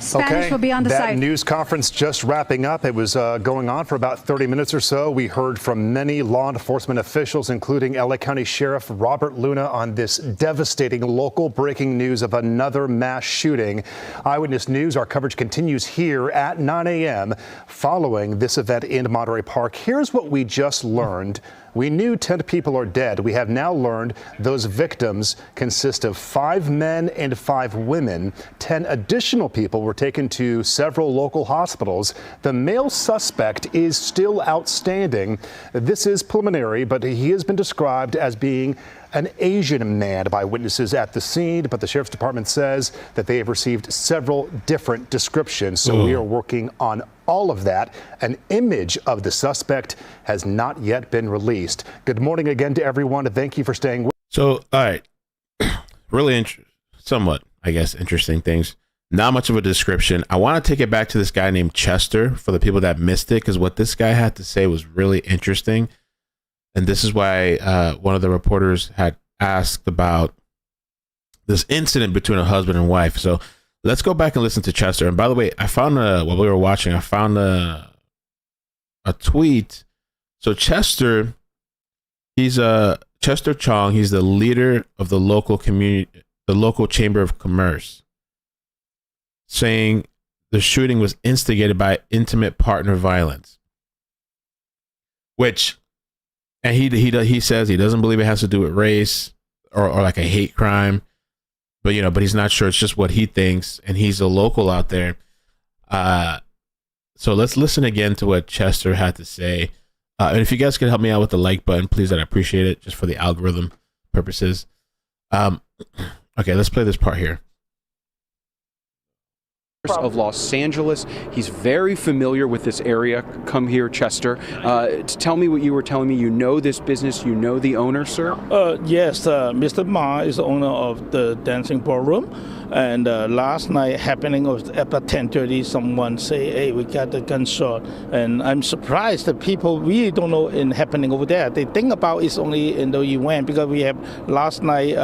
Spanish will be on the that site. news conference just wrapping up. It was going on for about 30 minutes or so. We heard from many law enforcement officials, including LA County Sheriff Robert Luna, on this devastating local breaking news of another mass shooting. Eyewitness News, our coverage continues here at 9 a.m. following this event in Monterey Park. Here's what we just learned. We knew 10 people are dead. We have now learned those victims consist of 5 men and 5 women. 10 additional people were taken to several local hospitals. The male suspect is still outstanding. This is preliminary, but he has been described as being an Asian man by witnesses at the scene, but the sheriff's department says that they have received several different descriptions. So we are working on all of that. An image of the suspect has not yet been released. Good morning again to everyone. Thank you for staying with. So, all right, really somewhat, I guess, interesting things. Not much of a description. I want to take it back to this guy named Chester for the people that missed it, because what this guy had to say was really interesting. And this is why one of the reporters had asked about this incident between a husband and wife. So let's go back and listen to Chester. And by the way, I found while we were watching, I found a tweet. So Chester, he's Chester Chong. He's the leader of the local community, the local chamber of commerce, saying the shooting was instigated by intimate partner violence, which, and he says he doesn't believe it has to do with race or like a hate crime, but but he's not sure. It's just what he thinks, and he's a local out there. So let's listen again to what Chester had to say. And if you guys could help me out with the like button, please, I'd appreciate it, just for the algorithm purposes. Okay, let's play this part here. Of Los Angeles. He's very familiar with this area. Come here, Chester. Tell me what you were telling me. You know this business. You know the owner, sir? Yes, Mr. Ma is the owner of the dancing ballroom. And last night happening was about 10:30. Someone say, "Hey, we got the gunshot," and I'm surprised that people really don't know it happening over there. They think about it's only in the event, because we have last night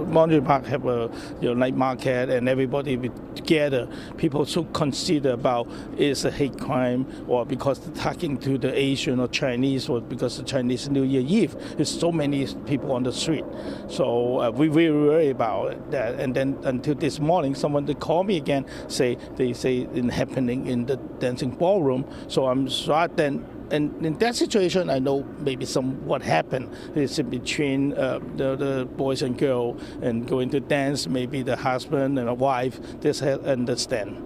Monterey Park have a night market and everybody be together. People so consider about is a hate crime or because they're talking to the Asian or Chinese or because of Chinese New Year Eve. There's so many people on the street, so we really worry about that. And then until this morning, someone they call me again, they say it happening in the dancing ballroom. So I'm shocked. Then, and in that situation, I know maybe what happened is between the boys and girls and going to dance. Maybe the husband and a wife just understand.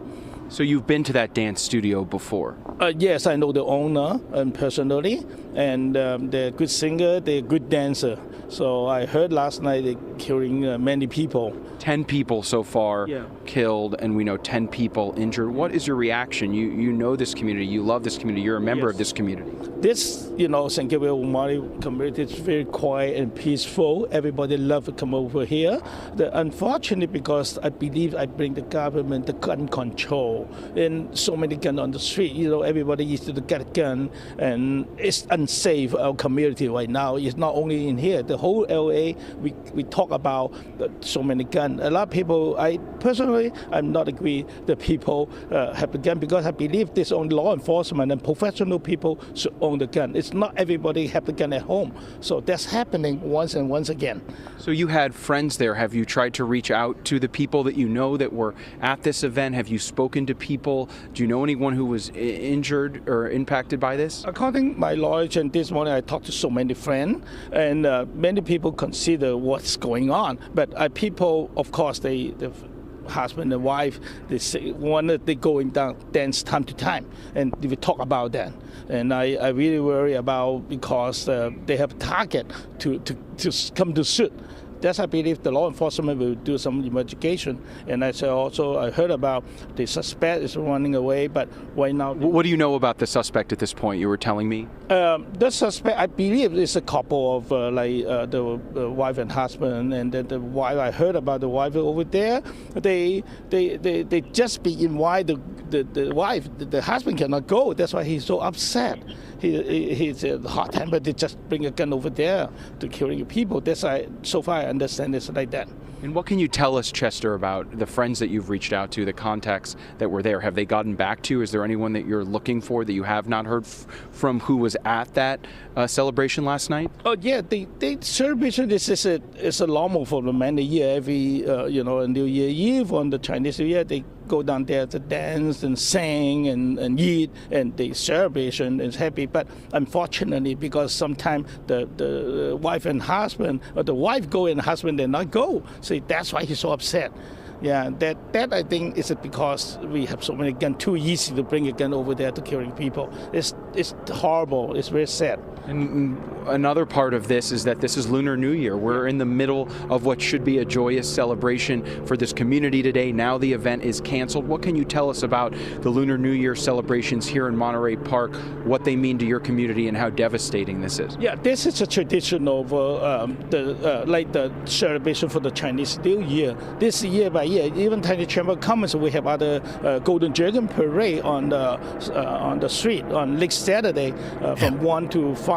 So you've been to that dance studio before? Yes, I know the owner personally, and they're a good singer, they're a good dancer. So I heard last night they're killing many people. 10 people so far killed, and we know 10 people injured. What is your reaction? You know this community, you love this community, you're a member of this community. This, St. Gabriel Monterey community is very quiet and peaceful. Everybody loves to come over here. Unfortunately, because I believe I bring the government the gun control, and so many guns on the street. Everybody used to get a gun, and it's unsafe. Our community right now is not only in here. The whole LA, we talk about so many guns. A lot of people, I'm not agree that people have the gun, because I believe this only law enforcement and professional people should own the gun. It's not everybody have the gun at home. So that's happening once and once again. So you had friends there. Have you tried to reach out to the people that you know that were at this event? Have you spoken to people? Do you know anyone who was injured or impacted by this? According to my knowledge, and this morning I talked to so many friends, and many people consider what's going on. But people, of course, the husband and wife, they going down dance time to time, and we talk about that. And I really worry about, because they have a target to come to shoot. That's, I believe, the law enforcement will do some investigation. And I heard about the suspect is running away, but right now... What do you know about the suspect at this point? You were telling me? The suspect, I believe, is a couple of the wife and husband, and the wife. I heard about the wife over there. They just be invite the wife. The husband cannot go. That's why he's so upset. He's hot tempered. They just bring a gun over there to killing people. That's so far I understand it's like that. And what can you tell us, Chester, about the friends that you've reached out to, the contacts that were there? Have they gotten back to you? Is there anyone that you're looking for that you have not heard from who was at that celebration last night? Oh yeah, the celebration is a normal for the many years. Every New Year Eve on the Chinese New Year, they go down there to dance and sing and eat, and the celebration is happy. But unfortunately, because sometimes the wife and husband, or the wife go and the husband did not go, so that's why he's so upset. Yeah, that I think is because we have so many guns. Too easy to bring a gun over there to killing people. It's horrible. It's very sad. And another part of this is that this is Lunar New Year. We're in the middle of what should be a joyous celebration for this community today. Now the event is canceled. What can you tell us about the Lunar New Year celebrations here in Monterey Park, what they mean to your community, and how devastating this is? Yeah, this is a tradition of like the celebration for the Chinese New Year. This year by year, even Chinese Chamber of Commerce, we have other Golden Dragon Parade on the street on next Saturday from 1 to 5.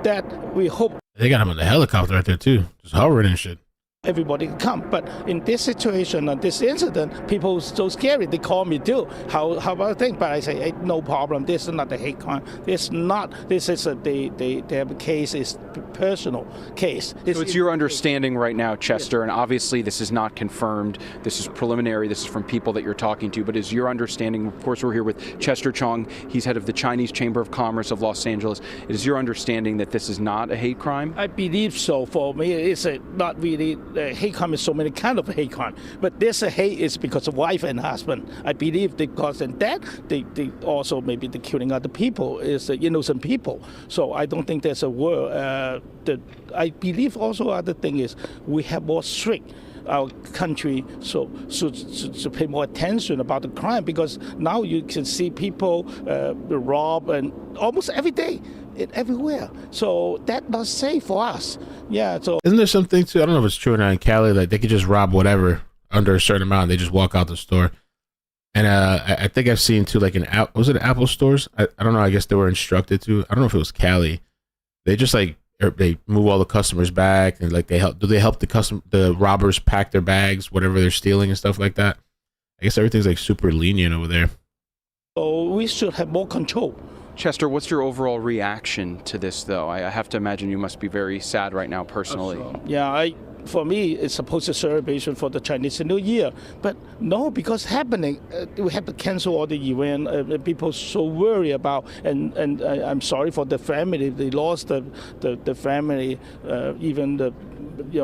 That we hope they got him on the helicopter right there too, just hovering and shit. Everybody can come, but in this situation, on this incident, people so scary. They call me too. How about things? But I say, hey, no problem. This is not a hate crime. This is a they have a case. Is personal case. So it's your understanding right now, Chester, and obviously this is not confirmed. This is preliminary. This is from people that you're talking to. But is your understanding? Of course, we're here with Chester Chong. He's head of the Chinese Chamber of Commerce of Los Angeles. It is your understanding that this is not a hate crime? I believe so. For me, it's not really. Hate crime is so many kind of hate crime, but this hate is because of wife and husband. I believe because in that they also maybe the killing other people is innocent people. So I don't think there's a word. I believe also other thing is we have more strict our country so should pay more attention about the crime, because now you can see people rob and almost every day. Everywhere, so that's not safe for us. Yeah. So isn't there something too? I don't know if it's true or not in Cali. Like they could just rob whatever under a certain amount. And they just walk out the store. And I think I've seen too, like was it Apple stores? I don't know. I guess they were instructed to. I don't know if it was Cali. They just like they move all the customers back and like they help. Do they help the robbers pack their bags, whatever they're stealing and stuff like that? I guess everything's like super lenient over there. So we should have more control. Chester, what's your overall reaction to this, though? I have to imagine you must be very sad right now personally. Yeah, for me, it's supposed to celebration for the Chinese New Year. But no, because happening, we have to cancel all the event. People so worried about, and I'm sorry for the family. They lost the family, even the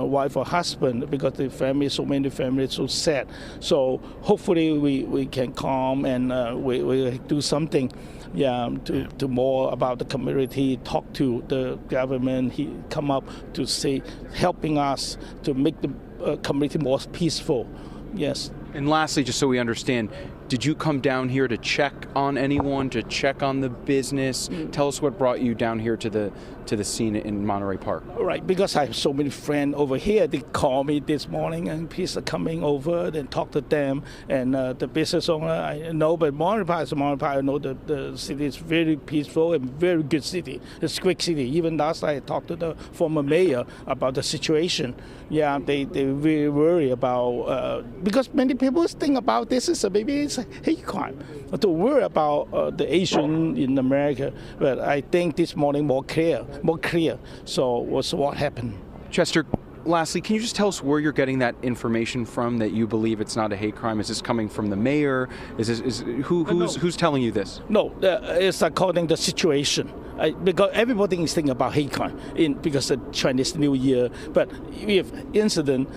wife or husband, because the family, so many families, so sad. So hopefully we can calm and we do something. Yeah, to more about the community, talk to the government. He come up to say, helping us to make the community more peaceful. Yes. And lastly, just so we understand, did you come down here to check on anyone, to check on the business? Tell us what brought you down here to the scene in Monterey Park. Right, because I have so many friends over here. They call me this morning and please coming over and talk to them. And the business owner, I know, but Monterey Park is Monterey Park. I know the city is very peaceful and very good city. It's a quick city. Even last night I talked to the former mayor about the situation. Yeah, they really worry about, because many people think about this is maybe it's a hate crime. To worry about the Asian in America, but I think this morning more clear. So what's what happened? Chester, lastly, can you just tell us where you're getting that information from that you believe it's not a hate crime? Is this coming from the mayor? Who's telling you this? No, it's according to the situation. Because everybody is thinking about hate crime because of Chinese New Year. But if incident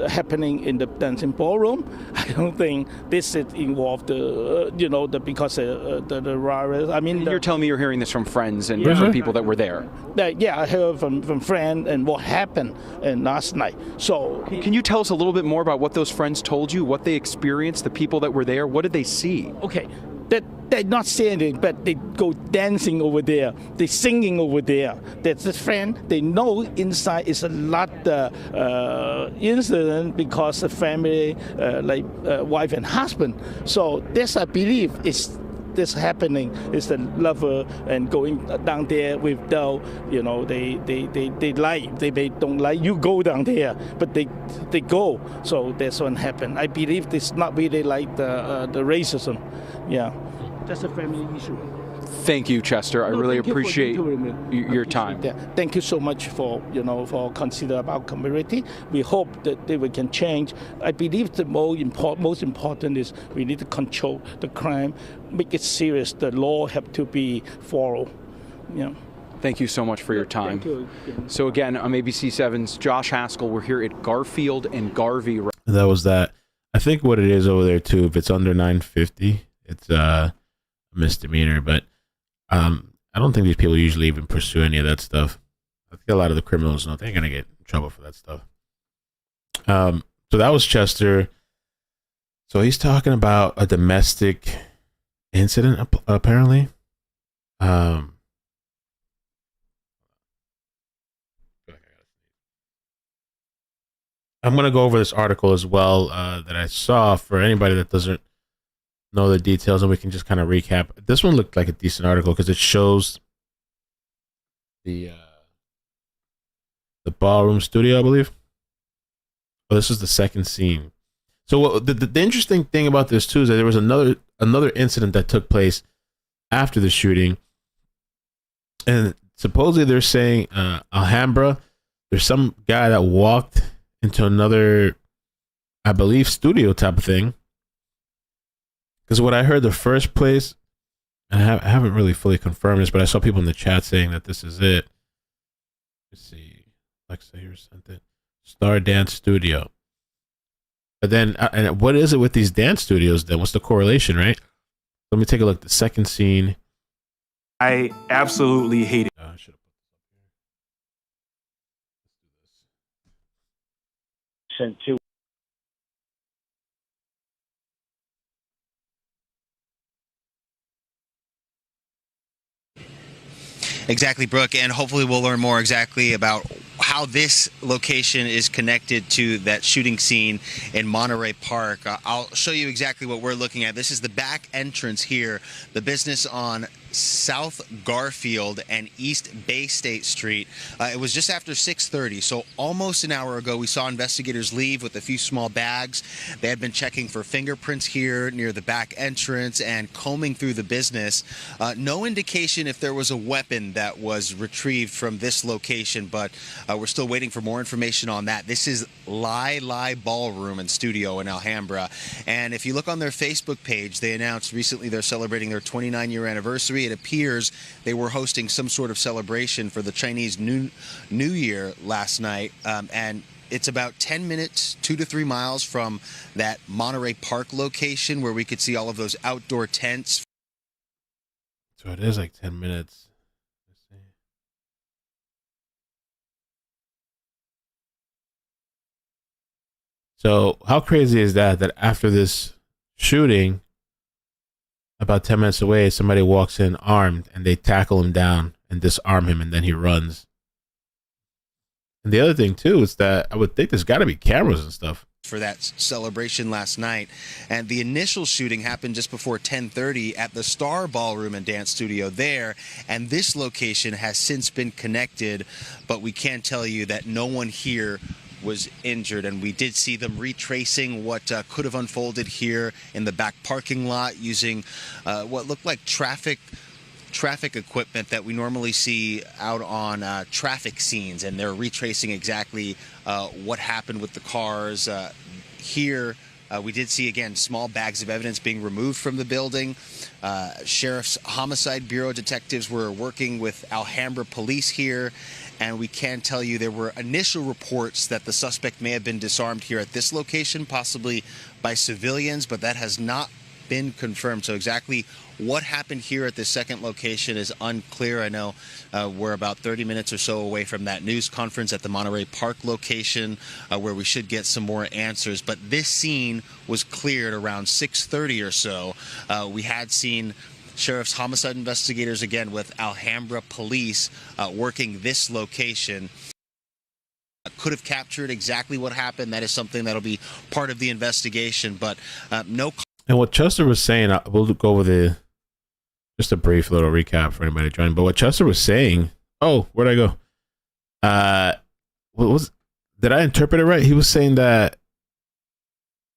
happening in the dancing ballroom, I don't think this is involved. Because the virus. I mean, you're telling me you're hearing this from friends and from people that were there. Yeah, I heard from friends and what happened last night. So can you tell us a little bit more about what those friends told you, what they experienced, the people that were there? What did they see? Okay. They're not saying it, but they go dancing over there. They singing over there. That's a friend. They know inside is a lot incident because the family, wife and husband. So this I believe is this happening is the lover and going down there without they like they don't like you go down there, but they go. So that's what happened. I believe this not really like the racism. Yeah, that's a family issue. Thank you, Chester. I really appreciate your time. Thank you so much for consider about community. We hope that we can change. I believe the most important is we need to control the crime, make it serious. The law have to be followed. Yeah. Thank you so much for your time. Thank you. So again, on ABC7's Josh Haskell, we're here at Garfield and Garvey. That was that. I think what it is over there too, if it's under 950, it's a misdemeanor. But I don't think these people usually even pursue any of that stuff. I think a lot of the criminals know they're gonna get in trouble for that stuff. So that was Chester. So he's talking about a domestic incident, apparently. I'm going to go over this article as well that I saw for anybody that doesn't know the details, and we can just kind of recap. This one looked like a decent article because it shows the ballroom studio, I believe. Oh, this is the second scene. So the interesting thing about this too is that there was another incident that took place after the shooting, and supposedly they're saying Alhambra, there's some guy that walked into another, I believe, studio type of thing. Because what I heard the first place, and I haven't really fully confirmed this, but I saw people in the chat saying that this is it. Let's see, Alexa here sent it. Star Dance Studio. But then, and what is it with these dance studios then? What's the correlation, right? Let me take a look. The second scene. I absolutely hate it. I should have Sent to. Exactly, Brooke, and hopefully we'll learn more exactly about how this location is connected to that shooting scene in Monterey Park. I'll show you exactly what we're looking at. This is the back entrance here, the business on South Garfield and East Bay State Street. It was just after 6:30, so almost an hour ago. We saw investigators leave with a few small bags. They had been checking for fingerprints here near the back entrance and combing through the business. No indication if there was a weapon that was retrieved from this location, but we're still waiting for more information on that. This is Lai Ballroom and Studio in Alhambra, and if you look on their Facebook page, they announced recently they're celebrating their 29-year anniversary. It appears they were hosting some sort of celebration for the Chinese New Year last night, and it's about 10 minutes, 2 to 3 miles from that Monterey Park location where we could see all of those outdoor tents. So it is like 10 minutes. Let's see. So how crazy is that after this shooting, about 10 minutes away, somebody walks in armed and they tackle him down and disarm him, and then he runs. And the other thing too is that I would think there's got to be cameras and stuff For that celebration last night, and the initial shooting happened just before 10:30 at the Star Ballroom and Dance Studio there, and this location has since been connected, but we can tell you that no one here was injured, and we did see them retracing what could have unfolded here in the back parking lot using what looked like traffic equipment that we normally see out on traffic scenes, and they're retracing exactly what happened with the cars here. We did see, again, small bags of evidence being removed from the building. Sheriff's Homicide Bureau detectives were working with Alhambra police here, and we can tell you there were initial reports that the suspect may have been disarmed here at this location, possibly by civilians, but that has not been confirmed. So exactly what happened here at this second location is unclear. I know we're about 30 minutes or so away from that news conference at the Monterey Park location where we should get some more answers. But this scene was cleared around 6:30 or so. We had seen Sheriff's Homicide investigators, again, with Alhambra police working this location. Could have captured exactly what happened. That is something that'll be part of the investigation, but no. And what Chester was saying, we'll go over just a brief little recap for anybody joining. But what Chester was saying, where'd I go? Did I interpret it right? He was saying that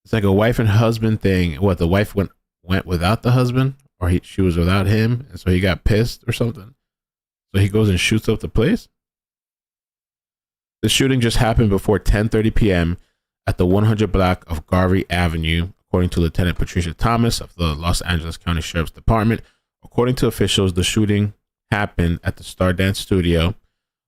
it's like a wife and husband thing. What, the wife went without the husband, or she was without him, and so he got pissed or something. So he goes and shoots up the place. The shooting just happened before 10:30 p.m. at the 100 block of Garvey Avenue, according to Lieutenant Patricia Thomas of the Los Angeles County Sheriff's Department. According to officials, the shooting happened at the Star Dance Studio.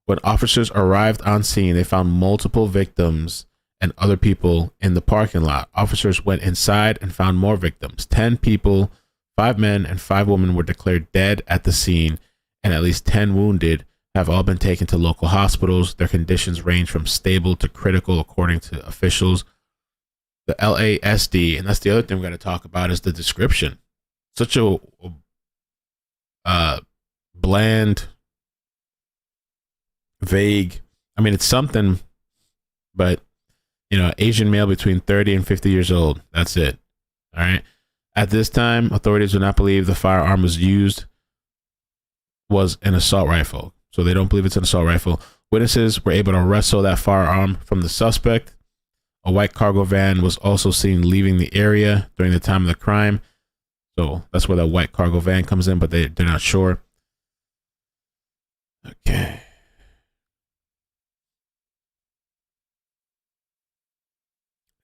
When officers arrived on scene, they found multiple victims and other people in the parking lot. Officers went inside and found more victims. 10 people, 5 men and 5 women were declared dead at the scene, and at least 10 wounded have all been taken to local hospitals. Their conditions range from stable to critical, according to officials. The LASD, and that's the other thing we're going to talk about, is the description. Such a bland, vague. I mean, it's something, but Asian male between 30 and 50 years old. That's it. All right. At this time, authorities do not believe the firearm was an assault rifle. So they don't believe it's an assault rifle. Witnesses were able to wrestle that firearm from the suspect. A white cargo van was also seen leaving the area during the time of the crime. So that's where the white cargo van comes in, but they're not sure. Okay.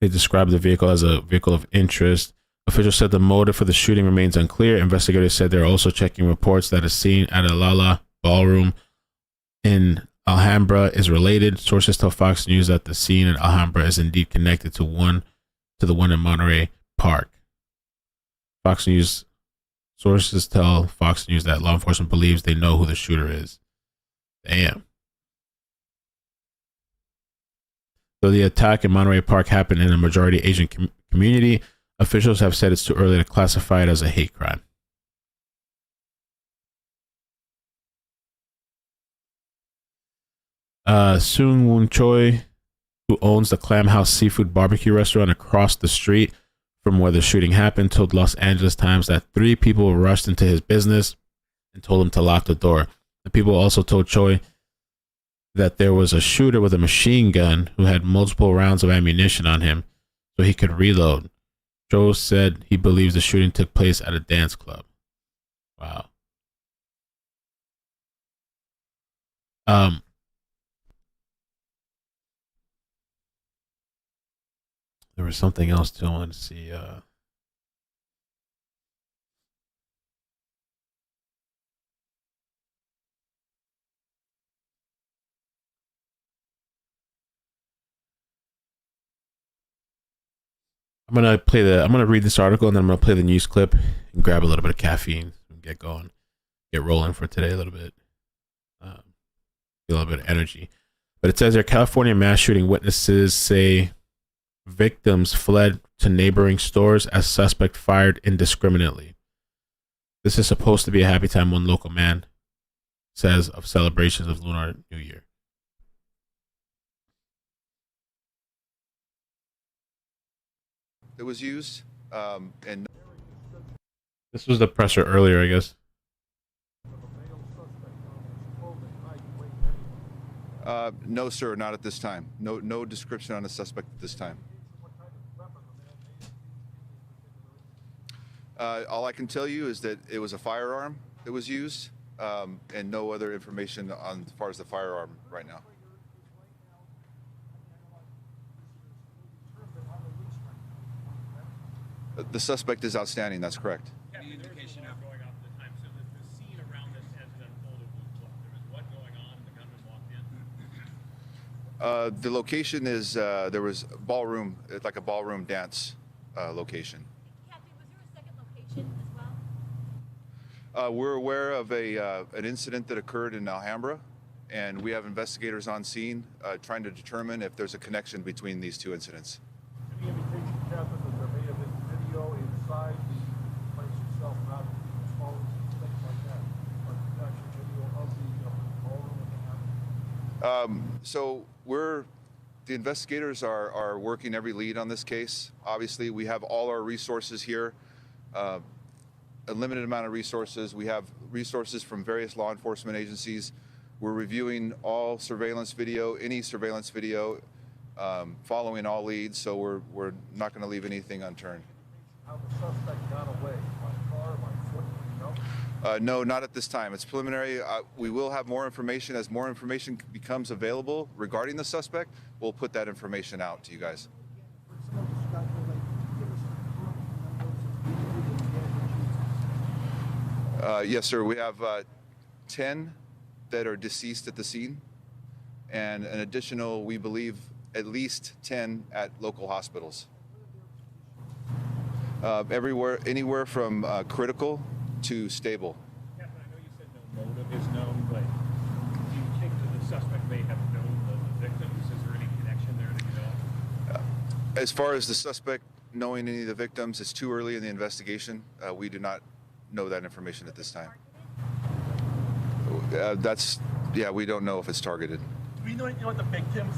They described the vehicle as a vehicle of interest. Officials said the motive for the shooting remains unclear. Investigators said they're also checking reports that a scene at a Lala ballroom in Alhambra is related. Sources tell Fox News that the scene in Alhambra is indeed connected to the one in Monterey Park. Fox News sources tell Fox News that law enforcement believes they know who the shooter is. Damn. Though the attack in Monterey Park happened in a majority Asian community, officials have said it's too early to classify it as a hate crime. Seung Woon Choi, who owns the Clam House Seafood Barbecue restaurant across the street from where the shooting happened, told Los Angeles Times that 3 people rushed into his business and told him to lock the door. The people also told Choi that there was a shooter with a machine gun who had multiple rounds of ammunition on him so he could reload. Choi said he believes the shooting took place at a dance club. Wow. There was something else too I wanted to see. I'm gonna read this article and then I'm gonna play the news clip and grab a little bit of caffeine and get going, get rolling for today a little bit. Get a little bit of energy. But it says here, California mass shooting witnesses say victims fled to neighboring stores as suspect fired indiscriminately. This is supposed to be a happy time, one local man says, of celebrations of Lunar New Year. It was used, and this was the presser earlier, I guess. No, sir, not at this time. No description on the suspect at this time. All I can tell you is that it was a firearm that was used, and no other information on as far as the firearm right now. The suspect is outstanding. That's correct. Any indication of going off the time? So the scene around this as it unfolded was what? There was what going on? The gunman walked in. The location is there was ballroom, it's like a ballroom dance location. Captain, was there a second location as well? We're aware of an incident that occurred in Alhambra, and we have investigators on scene trying to determine if there's a connection between these 2 incidents. Any indication, Captain, that there may have been video inside the place itself, not phones, things like that, but actually video of the ballroom when it happened? So the investigators are working every lead on this case. Obviously, we have all our resources here, a limited amount of resources. We have resources from various law enforcement agencies. We're reviewing all surveillance video, any surveillance video, following all leads, so we're not going to leave anything unturned. How the suspect got away? By car, by foot, do you know? No, not at this time. It's preliminary. We will have more information as more information becomes available regarding the suspect. We'll put that information out to you guys. Yes, sir. We have 10 that are deceased at the scene, and an additional, we believe, at least 10 at local hospitals. Anywhere from critical to stable. Captain, I know you said no motive is known, but do you think that the suspect may have known the victims? Is there any connection there that you know? As far as the suspect knowing any of the victims, it's too early in the investigation. We do not know that information at this time. We don't know if it's targeted. Do we know what the victims,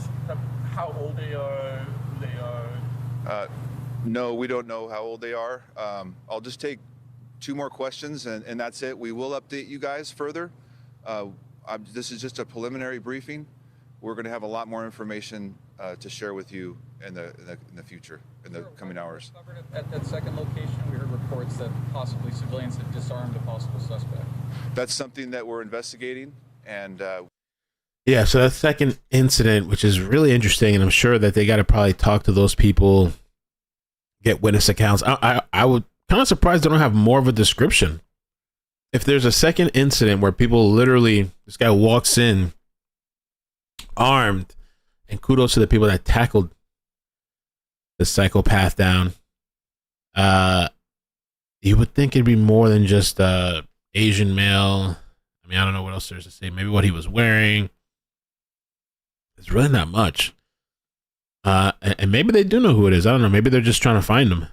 how old they are, who they are? No, we don't know how old they are. I'll just take 2 more questions and that's it. We will update you guys further. This is just a preliminary briefing. We're going to have a lot more information to share with you in the future, in the coming hours. At that second location, we heard reports that possibly civilians had disarmed a possible suspect. That's something that we're investigating, and yeah. So that second incident, which is really interesting, and I'm sure that they got to probably talk to those people, get witness accounts. I would kind of surprised they don't have more of a description. If there's a second incident where people literally, this guy walks in armed, and kudos to the people that tackled the psychopath down. You would think it'd be more than just Asian male. I mean, I don't know what else there's to say. Maybe what he was wearing. It's really not much. And maybe they do know who it is. I don't know. Maybe they're just trying to find him.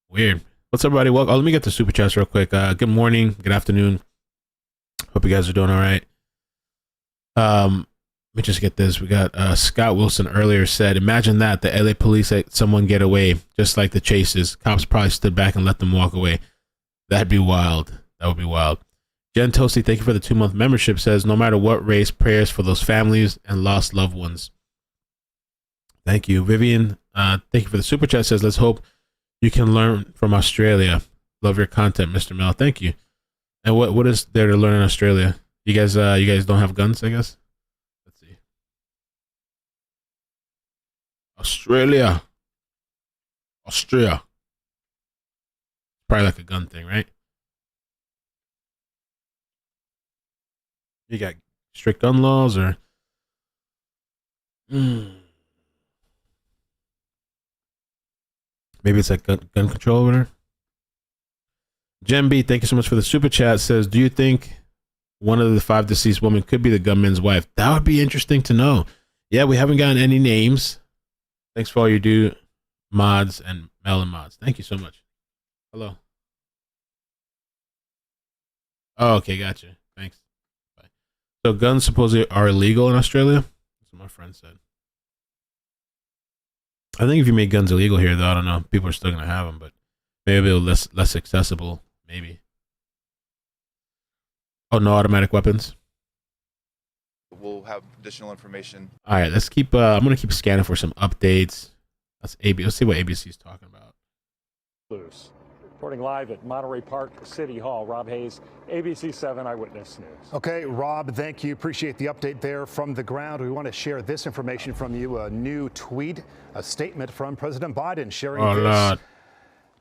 Weird. What's up, everybody? Welcome. Let me get the super chats real quick. Good morning. Good afternoon. Hope you guys are doing all right. Let me just get this. We got Scott Wilson earlier said, imagine that the LA police let someone get away, just like the chases. Cops probably stood back and let them walk away. That'd be wild. That would be wild. Jen Toasty, thank you for the 2-month membership, says, no matter what race, prayers for those families and lost loved ones. Thank you. Vivian, thank you for the super chat, says, let's hope you can learn from Australia. Love your content, Mr. Mel. Thank you. And what is there to learn in Australia? You guys don't have guns, I guess? Let's see. Austria. Probably like a gun thing, right? You got strict gun laws or maybe it's like gun control over there. Jem B, thank you so much for the super chat, says, do you think one of the 5 deceased women could be the gunman's wife? That would be interesting to know. Yeah, we haven't gotten any names. Thanks for all you do, mods and Melon mods. Thank you so much. Hello. Oh, okay, gotcha. Thanks. Bye. So guns supposedly are illegal in Australia? That's what my friend said. I think if you make guns illegal here, though, I don't know. People are still going to have them, but maybe they'll less accessible. Maybe. Oh, no automatic weapons? We'll have additional information. All right, let's keep. I'm going to keep scanning for some updates. Let's see what ABC is talking about. Loose. Reporting live at Monterey Park City Hall, Rob Hayes, ABC 7 Eyewitness News. Okay, Rob, thank you. Appreciate the update there from the ground. We want to share this information from you, a new tweet, a statement from President Biden sharing this. Lord.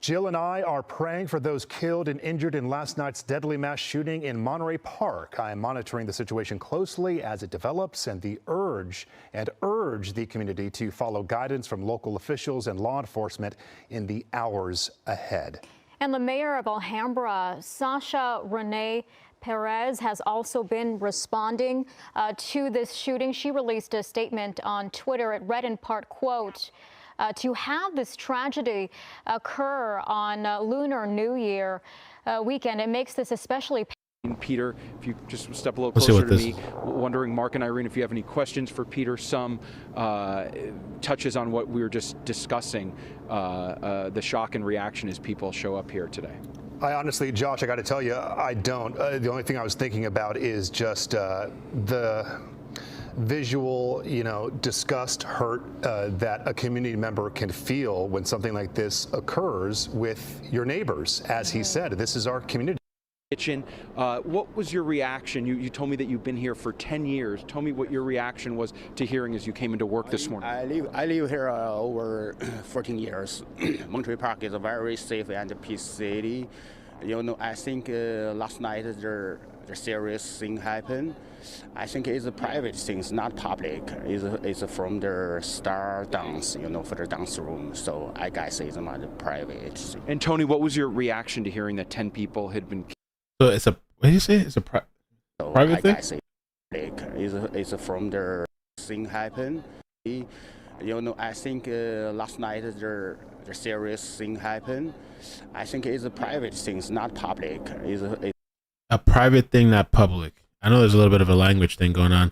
Jill and I are praying for those killed and injured in last night's deadly mass shooting in Monterey Park. I am monitoring the situation closely as it develops and urge the community to follow guidance from local officials and law enforcement in the hours ahead. And the mayor of Alhambra, Sasha Renee Perez, has also been responding to this shooting. She released a statement on Twitter. It read in part, quote, to have this tragedy occur on Lunar New Year weekend, it makes this especially Peter, if you just step a little closer to me, wondering, Mark and Irene, if you have any questions for Peter, some touches on what we were just discussing, the shock and reaction as people show up here today. I honestly, Josh, I got to tell you, I don't. The only thing I was thinking about is just the visual, disgust, hurt that a community member can feel when something like this occurs with your neighbors. As he said, this is our community. Kitchen. What was your reaction? You told me that you've been here for 10 years. Tell me what your reaction was to hearing as you came into work this morning. I live here over 14 years. Monterey Park is a very safe and peace city. I think last night there the serious thing happened. I think it's a private thing, it's not public. It's from the star dance, for the dance room. So I guess it's not private thing. And Tony, what was your reaction to hearing that 10 people had been killed? So it's a, what did you say? It's a private I thing? guess it's from the thing happened. I think last night the serious thing happened. I think it's a private thing, it's not public. It's A private thing, not public. I know there's a little bit of a language thing going on.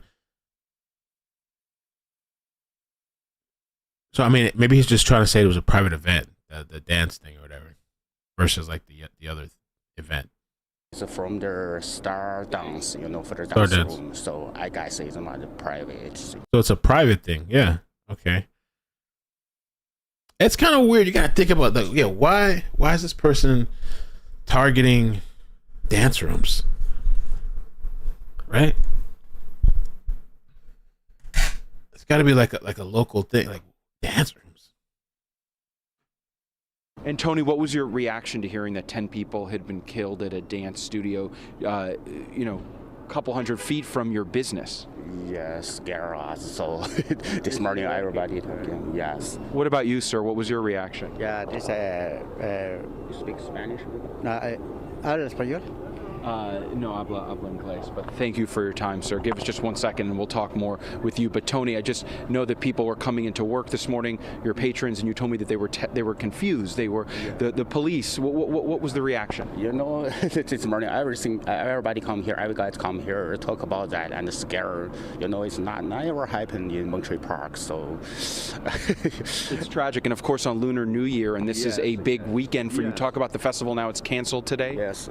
So I mean, maybe he's just trying to say it was a private event, the dance thing or whatever, versus like the other event. It's from the star dance, for the Star dance dance. room. So I guess it's not private. So it's a private thing. Yeah. Okay. It's kind of weird. You gotta think about that. Yeah. Why is this person targeting dance rooms? Right. It's got to be like a local thing, like dance rooms. And Tony, what was your reaction to hearing that 10 people had been killed at a dance studio, a couple hundred feet from your business? Yes, scare us. So this morning everybody talking. Yes. What about you, sir? What was your reaction? Yeah, this you speak Spanish? Habla español. No habla inglés, but thank you for your time, sir. Give us just 1 second and we'll talk more with you. But Tony, I just know that people were coming into work this morning, your patrons, and you told me that they were confused. They were the police. What was the reaction? This morning everybody come here, every guys come here, talk about that and scare. It's never happened in Monterey Park. So it's tragic, and of course on Lunar New Year, and this is a big weekend for you. Talk about the festival now. It's canceled today. Yes.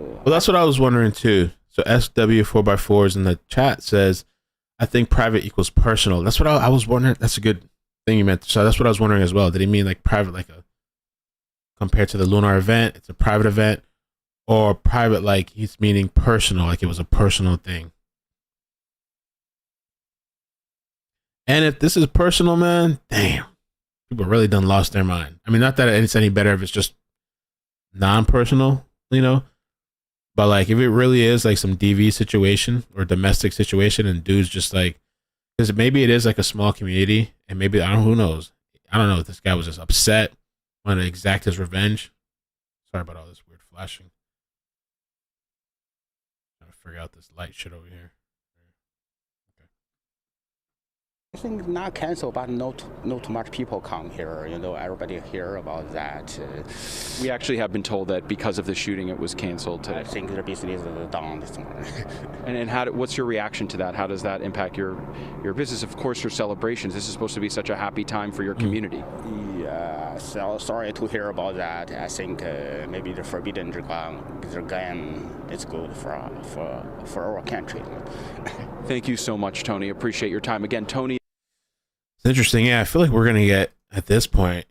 Well, that's what I was wondering too. So SW4x4s in the chat says, I think private equals personal. That's what I was wondering. That's a good thing you meant. So that's what I was wondering as well. Did he mean like private, like compared to the lunar event, it's a private event, or private like he's meaning personal, like it was a personal thing? And if this is personal, man, damn, people really done lost their mind. I mean, not that it's any better if it's just non-personal, but like if it really is like some DV situation or domestic situation and dudes just like, because maybe it is like a small community and maybe, who knows? I don't know if this guy was just upset, wanted to exact his revenge. Sorry about all this weird flashing. Trying to figure out this light shit over here. I think not cancel, but not too much people come here. Everybody hear about that. We actually have been told that because of the shooting, it was canceled today. I think the business is down this morning. And what's your reaction to that? How does that impact your business? Of course, your celebrations. This is supposed to be such a happy time for your community. Yeah, so sorry to hear about that. I think maybe the forbidden gun is good for our country. Thank you so much, Tony. Appreciate your time. Again, Tony. It's interesting. Yeah, I feel like we're going to get, at this point,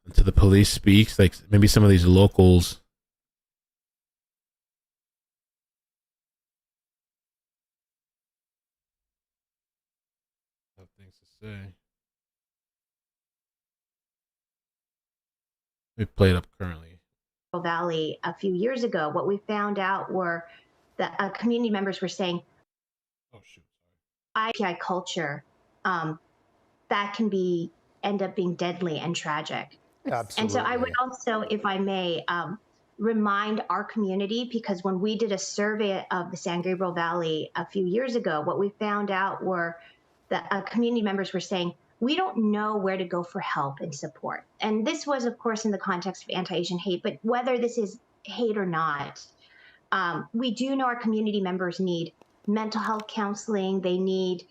until the police speaks, like maybe some of these locals. Have things to say. We play it up currently. Valley a few years ago, what we found out were that community members were saying, IPI culture, that can end up being deadly and tragic. Absolutely. And so I would also, if I may, remind our community, because when we did a survey of the San Gabriel Valley a few years ago, what we found out were that community members were saying, we don't know where to go for help and support. And this was, of course, in the context of anti-Asian hate, but whether this is hate or not, we do know our community members need mental health counseling, they need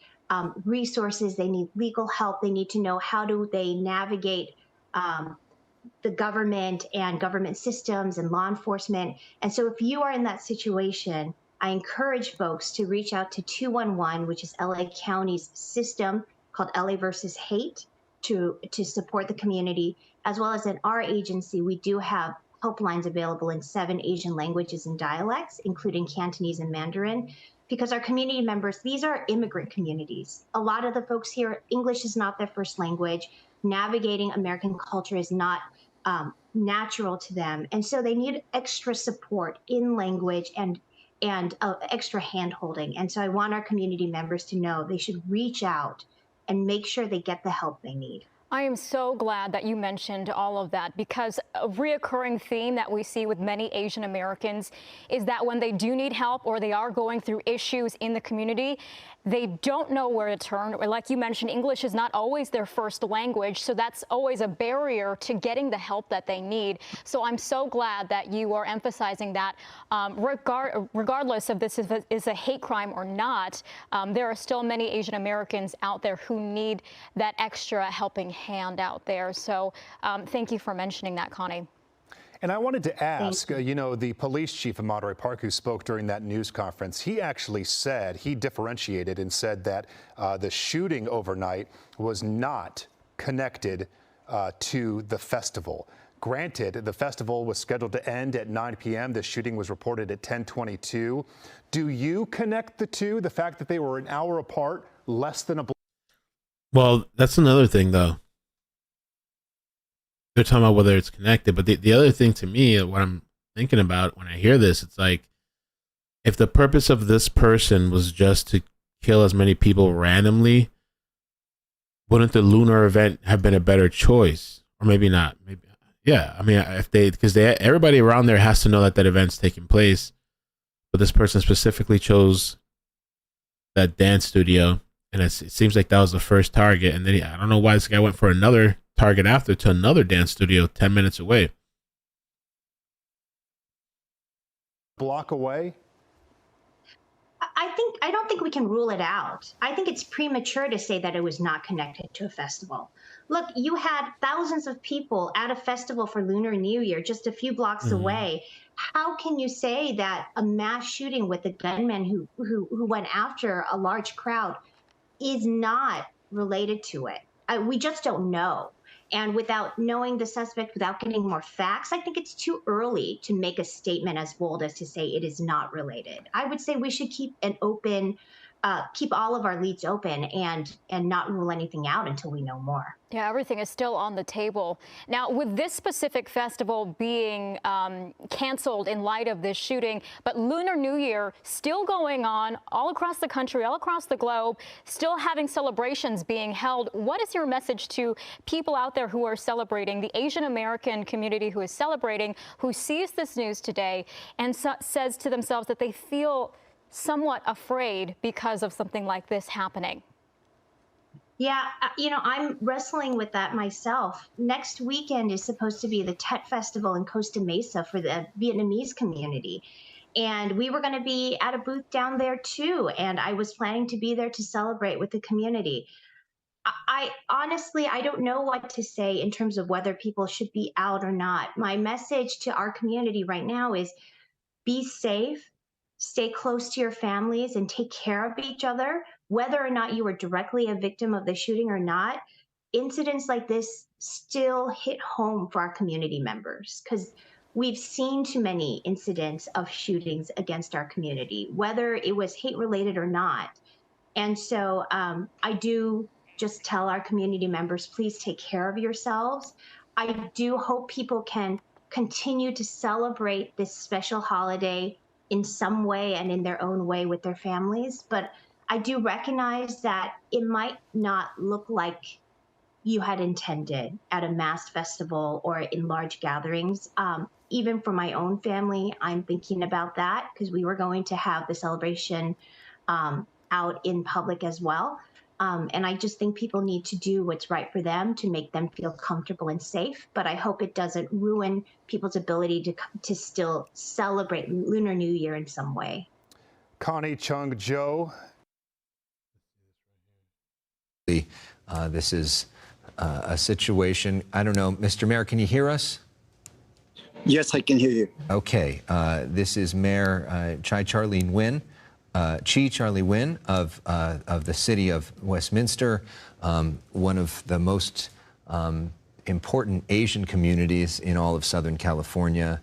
resources, they need legal help, they need to know how do they navigate the government and government systems and law enforcement. And so if you are in that situation, I encourage folks to reach out to 211, which is LA County's system called LA versus Hate, to support the community, as well as in our agency, we do have helplines available in 7 Asian languages and dialects, including Cantonese and Mandarin, because our community members, these are immigrant communities. A lot of the folks here, English is not their first language. Navigating American culture is not natural to them. And so they need extra support in language and and extra hand holding. And so I want our community members to know they should reach out and make sure they get the help they need. I am so glad that you mentioned all of that, because a reoccurring theme that we see with many Asian Americans is that when they do need help or they are going through issues in the community, they don't know where to turn. Or like you mentioned, English is not always their first language, so that's always a barrier to getting the help that they need. So I'm so glad that you are emphasizing that regardless of this is a hate crime or not, there are still many Asian Americans out there who need that extra helping hand out there. So thank you for mentioning that, Connie. And I wanted to ask, you know, the police chief of Monterey Park who spoke during that news conference, he actually said, he differentiated and said that the shooting overnight was not connected to the festival. Granted, the festival was scheduled to end at 9 p.m. The shooting was reported at 10:22. Do you connect the two, the fact that they were an hour apart, less than a block? Well, that's another thing, though. They're talking about whether it's connected, but the other thing to me, what I'm thinking about when I hear this, it's like, if the purpose of this person was just to kill as many people randomly, wouldn't the lunar event have been a better choice? Or maybe not. Maybe, yeah. I mean, if because everybody around there has to know that that event's taking place, but this person specifically chose that dance studio, and it seems like that was the first target. And then I don't know why this guy went for another target after to another dance studio 10 minutes away. Block away? I don't think we can rule it out. I think it's premature to say that it was not connected to a festival. Look, you had thousands of people at a festival for Lunar New Year just a few blocks away. How can you say that a mass shooting with a gunman who went after a large crowd is not related to it? We just don't know. And without knowing the suspect, without getting more facts, I think it's too early to make a statement as bold as to say it is not related. I would say we should keep an open, keep all of our leads open and not rule anything out until we know more. Yeah, everything is still on the table. Now, with this specific festival being canceled in light of this shooting, but Lunar New Year still going on all across the country, all across the globe, still having celebrations being held, what is your message to people out there who are celebrating, the Asian American community who is celebrating, who sees this news today and says to themselves that they feel somewhat afraid because of something like this happening? Yeah, you know, I'm wrestling with that myself. Next weekend is supposed to be the Tet Festival in Costa Mesa for the Vietnamese community. And we were going to be at a booth down there too. And I was planning to be there to celebrate with the community. I honestly, I don't know what to say in terms of whether people should be out or not. My message to our community right now is be safe, stay close to your families, and take care of each other. Whether or not you were directly a victim of the shooting or not, incidents like this still hit home for our community members because we've seen too many incidents of shootings against our community, whether it was hate related or not. And so I do just tell our community members, please take care of yourselves. I do hope people can continue to celebrate this special holiday in some way and in their own way with their families. But I do recognize that it might not look like you had intended at a mass festival or in large gatherings. Even for my own family, I'm thinking about that because we were going to have the celebration out in public as well. And I just think people need to do what's right for them to make them feel comfortable and safe. But I hope it doesn't ruin people's ability to still celebrate Lunar New Year in some way. Connie Chung Joe. This is a situation, I don't know, Mr. Mayor, can you hear us? Yes, I can hear you. Okay, this is Mayor Chi Charlie Nguyen of the city of Westminster, one of the most important Asian communities in all of Southern California.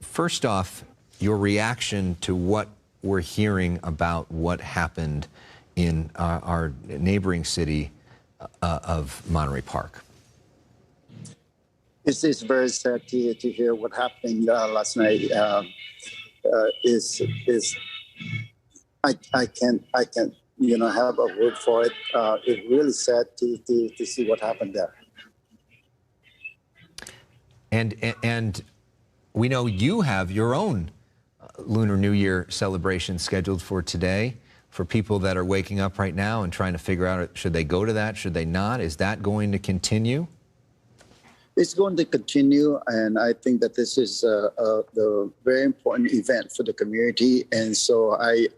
First off, your reaction to what we're hearing about what happened in our neighboring city of Monterey Park. It's very sad to hear what happened last night. is I can't have a word for it. It's really sad to see what happened there. And we know you have your own Lunar New Year celebration scheduled for today. For people that are waking up right now and trying to figure out, should they go to that, should they not? Is that going to continue? It's going to continue, and I think that this is the very important event for the community. And so I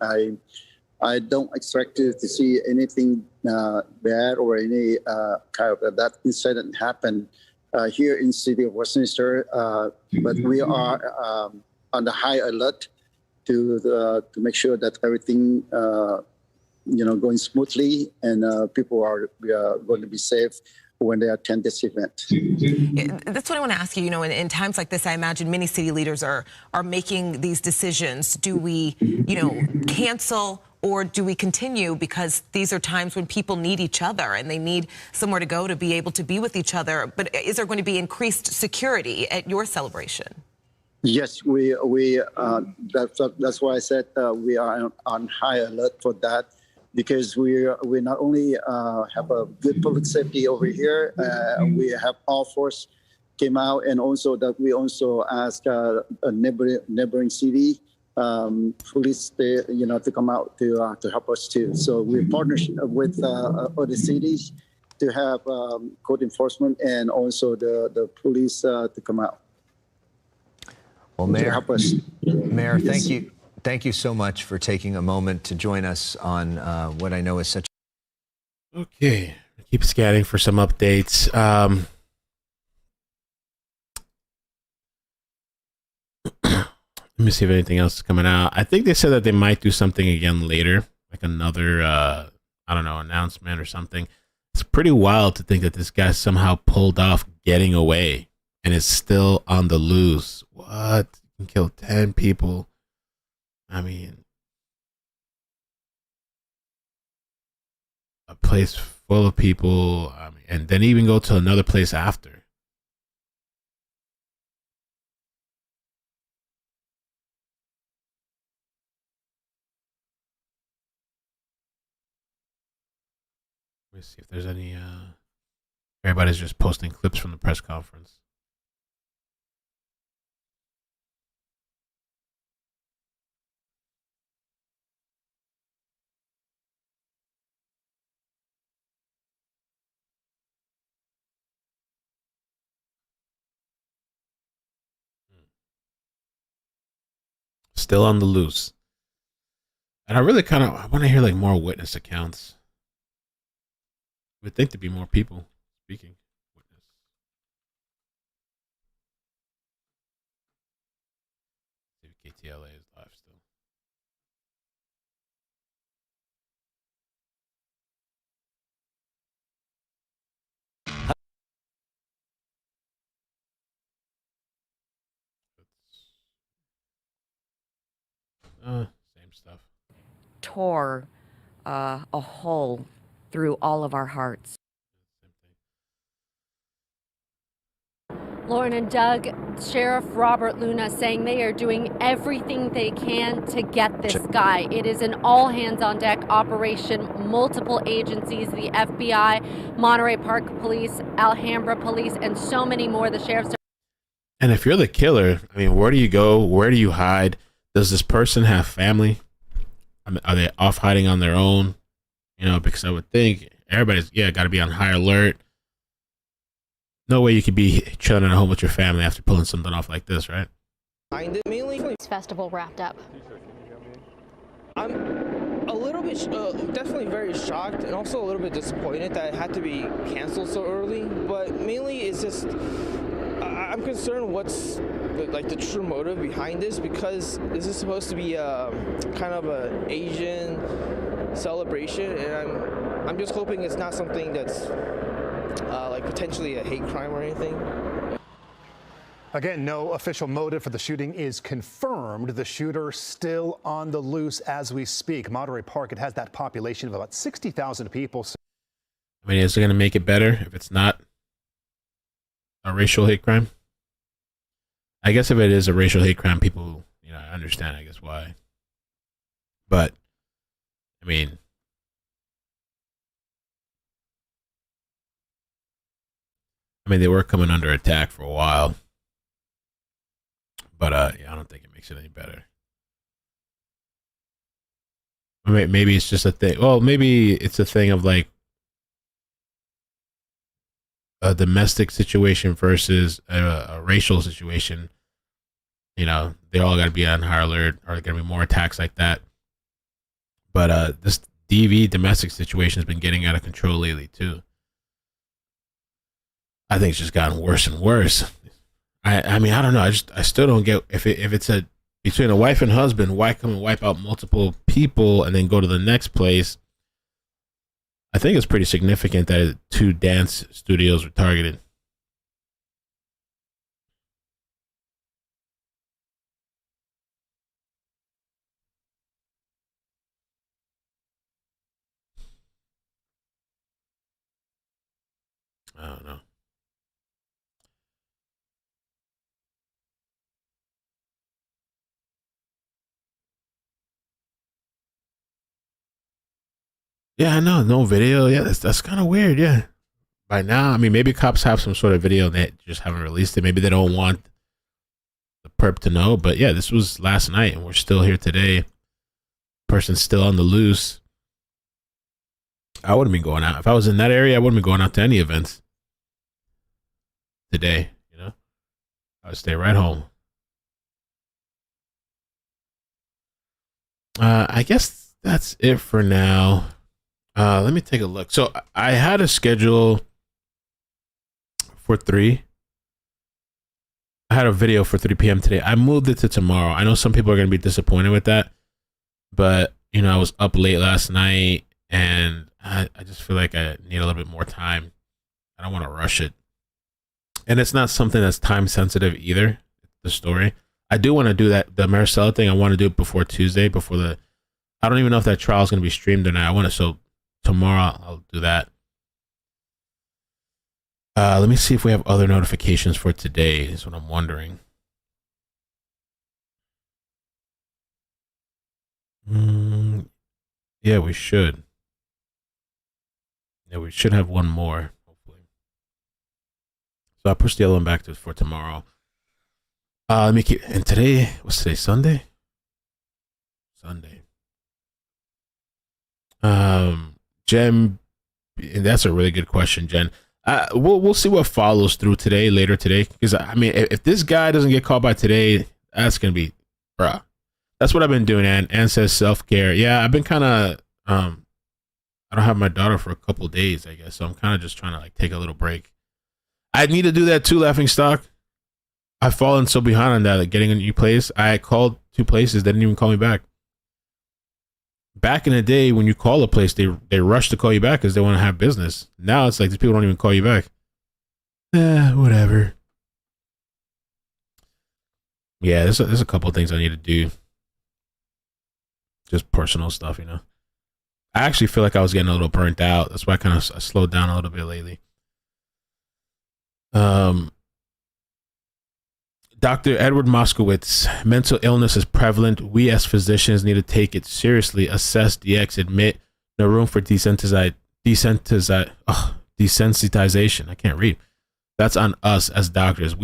don't expect to see anything bad or any kind of that incident happen here in the city of Westminster. But we are on the high alert to make sure that everything going smoothly and people are going to be safe when they attend this event. That's what I want to ask you. In times like this, I imagine many city leaders are making these decisions. Do we, cancel or do we continue? Because these are times when people need each other and they need somewhere to go to be able to be with each other. But is there going to be increased security at your celebration? Yes, that's why I said we are on high alert for that, because we not only have a good public safety over here, we have all force came out, and also that we also ask a neighboring city police to come out to help us too. So we partnership with other cities to have code enforcement and also the police to come out. Well, Mayor, help us. Mayor, thank you so much for taking a moment to join us on what I know is such. Okay, keep scanning for some updates. Let me see if anything else is coming out. I think they said that they might do something again later, like another, announcement or something. It's pretty wild to think that this guy somehow pulled off getting away and is still on the loose. What? You can kill 10 people. I mean, a place full of people, and then even go to another place after. Let me see if there's any. Everybody's just posting clips from the press conference. Still on the loose. And I really I want to hear like more witness accounts. I would think there'd be more people speaking. Witness. See if KTLA is live still. Same stuff. Tore a hole through all of our hearts. Lauren and Doug, Sheriff Robert Luna saying they are doing everything they can to get this guy. It is an all-hands-on-deck operation. Multiple agencies, the FBI, Monterey Park Police, Alhambra Police, and so many more. The sheriff's. And if you're the killer, I mean, where do you go? Where do you hide? Does this person have family? I mean, are they off hiding on their own? Because I would think everybody's got to be on high alert. No way you could be chilling at home with your family after pulling something off like this, right? This festival wrapped up. I'm a little bit, definitely very shocked and also a little bit disappointed that it had to be canceled so early. But mainly it's just, I'm concerned what's the true motive behind this, because this is supposed to be kind of an Asian celebration, and I'm just hoping it's not something that's potentially a hate crime or anything. Again, no official motive for the shooting is confirmed. The shooter still on the loose as we speak. Monterey Park, it has that population of about 60,000 people. I mean, is it going to make it better if it's not a racial hate crime? I guess if it is a racial hate crime, people, You know, I understand, I guess, why. But, I mean, they were coming under attack for a while. But, yeah, I don't think it makes it any better. Maybe it's just a thing. Well, maybe it's a thing of like a domestic situation versus a racial situation. You know, they all got to be on high alert. Are there going to be more attacks like that? But this DV domestic situation has been getting out of control lately too. I think it's just gotten worse and worse. I mean, I don't know. I still don't get if it's between a wife and husband, why come and wipe out multiple people and then go to the next place? I think it's pretty significant that 2 dance studios were targeted. I don't know. Yeah, I know. No video. Yeah, that's kind of weird. Yeah. By now, I mean, maybe cops have some sort of video and they just haven't released it. Maybe they don't want the perp to know. But yeah, this was last night and we're still here today. Person's still on the loose. I wouldn't be going out. If I was in that area, I wouldn't be going out to any events today. You know, I would stay right home. I guess that's it for now. Let me take a look. So I had a schedule for 3. I had a video for 3 p.m. today. I moved it to tomorrow. I know some people are going to be disappointed with that, but you know, I was up late last night and I just feel like I need a little bit more time. I don't want to rush it. And it's not something that's time sensitive either, the story. I do want to do that, the Maricela thing. I want to do it before Tuesday, I don't even know if that trial is going to be streamed or not. So tomorrow I'll do that. Let me see if we have other notifications for today, is what I'm wondering. Yeah, we should. Yeah, we should have one more, hopefully. So I'll push the other one back for tomorrow. Let me keep, and today, what's today, Sunday? Sunday. Jen, that's a really good question, Jen. We'll see what follows through later today. Because I mean, if this guy doesn't get called by today, that's gonna be, bruh. That's what I've been doing. Ann says self-care. Yeah, I've been kind of, I don't have my daughter for a couple of days, I guess. So I'm kind of just trying to like take a little break. I need to do that too, Laughing Stock. I've fallen so behind on that, like getting a new place. I called 2 places, they didn't even call me back. Back in the day, when you call a place, they rush to call you back because they want to have business. Now it's like these people don't even call you back. Whatever. Yeah, there's a couple of things I need to do. Just personal stuff, you know. I actually feel like I was getting a little burnt out. That's why I slowed down a little bit lately. Dr. Edward Moskowitz, mental illness is prevalent. We as physicians need to take it seriously. Assess, DX, admit. No room for desensitization. I can't read. That's on us as doctors.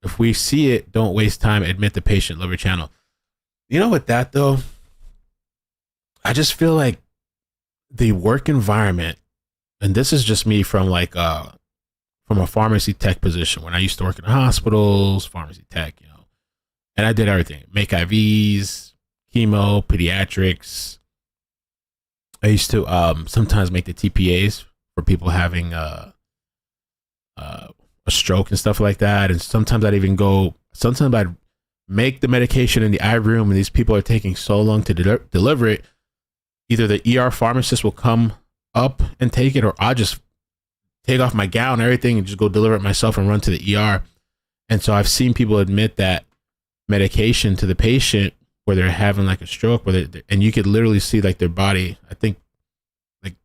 If we see it, don't waste time. Admit the patient. Love your channel. You know what that though? I just feel like the work environment, and this is just me from like from a pharmacy tech position when I used to work in hospitals, pharmacy tech, you know, and I did everything, make IVs, chemo, pediatrics. I used to sometimes make the TPAs for people having a stroke and stuff like that. And sometimes I'd make the medication in the IV room and these people are taking so long to deliver it. Either the ER pharmacist will come up and take it, or I'll just take off my gown and everything and just go deliver it myself and run to the ER. And so I've seen people admit that medication to the patient where they're having like a stroke, and you could literally see like their body, I think, like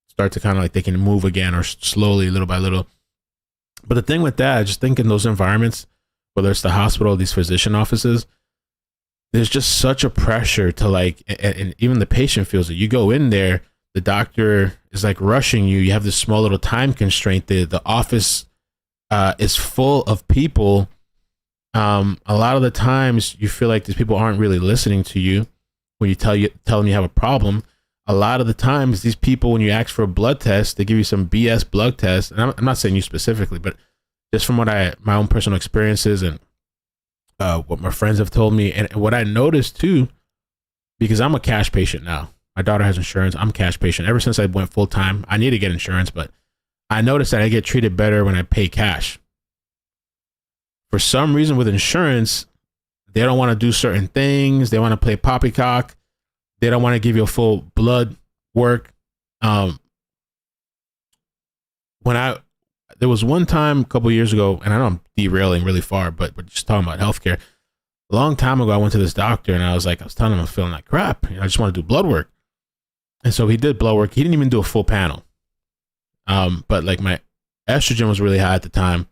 start to kind of like they can move again or slowly, little by little. But the thing with that, I just think in those environments, whether it's the hospital, these physician offices, there's just such a pressure to like, and even the patient feels it. You go in there, the doctor is like rushing you. You have this small little time constraint. The office is full of people. A lot of the times you feel like these people aren't really listening to you when you tell them you have a problem. A lot of the times these people, when you ask for a blood test, they give you some BS blood test. And I'm not saying you specifically, but just from my own personal experiences and what my friends have told me, and what I noticed too, because I'm a cash patient now. My daughter has insurance. I'm a cash patient. Ever since I went full time, I need to get insurance, but I noticed that I get treated better when I pay cash. For some reason with insurance, they don't want to do certain things. They want to play poppycock. They don't want to give you a full blood work. There was one time a couple years ago, and I know I'm derailing really far, but we're just talking about healthcare. A long time ago, I went to this doctor and I was telling him I'm feeling like crap. I just want to do blood work. And so he did blood work. He didn't even do a full panel. But like my estrogen was really high at the time.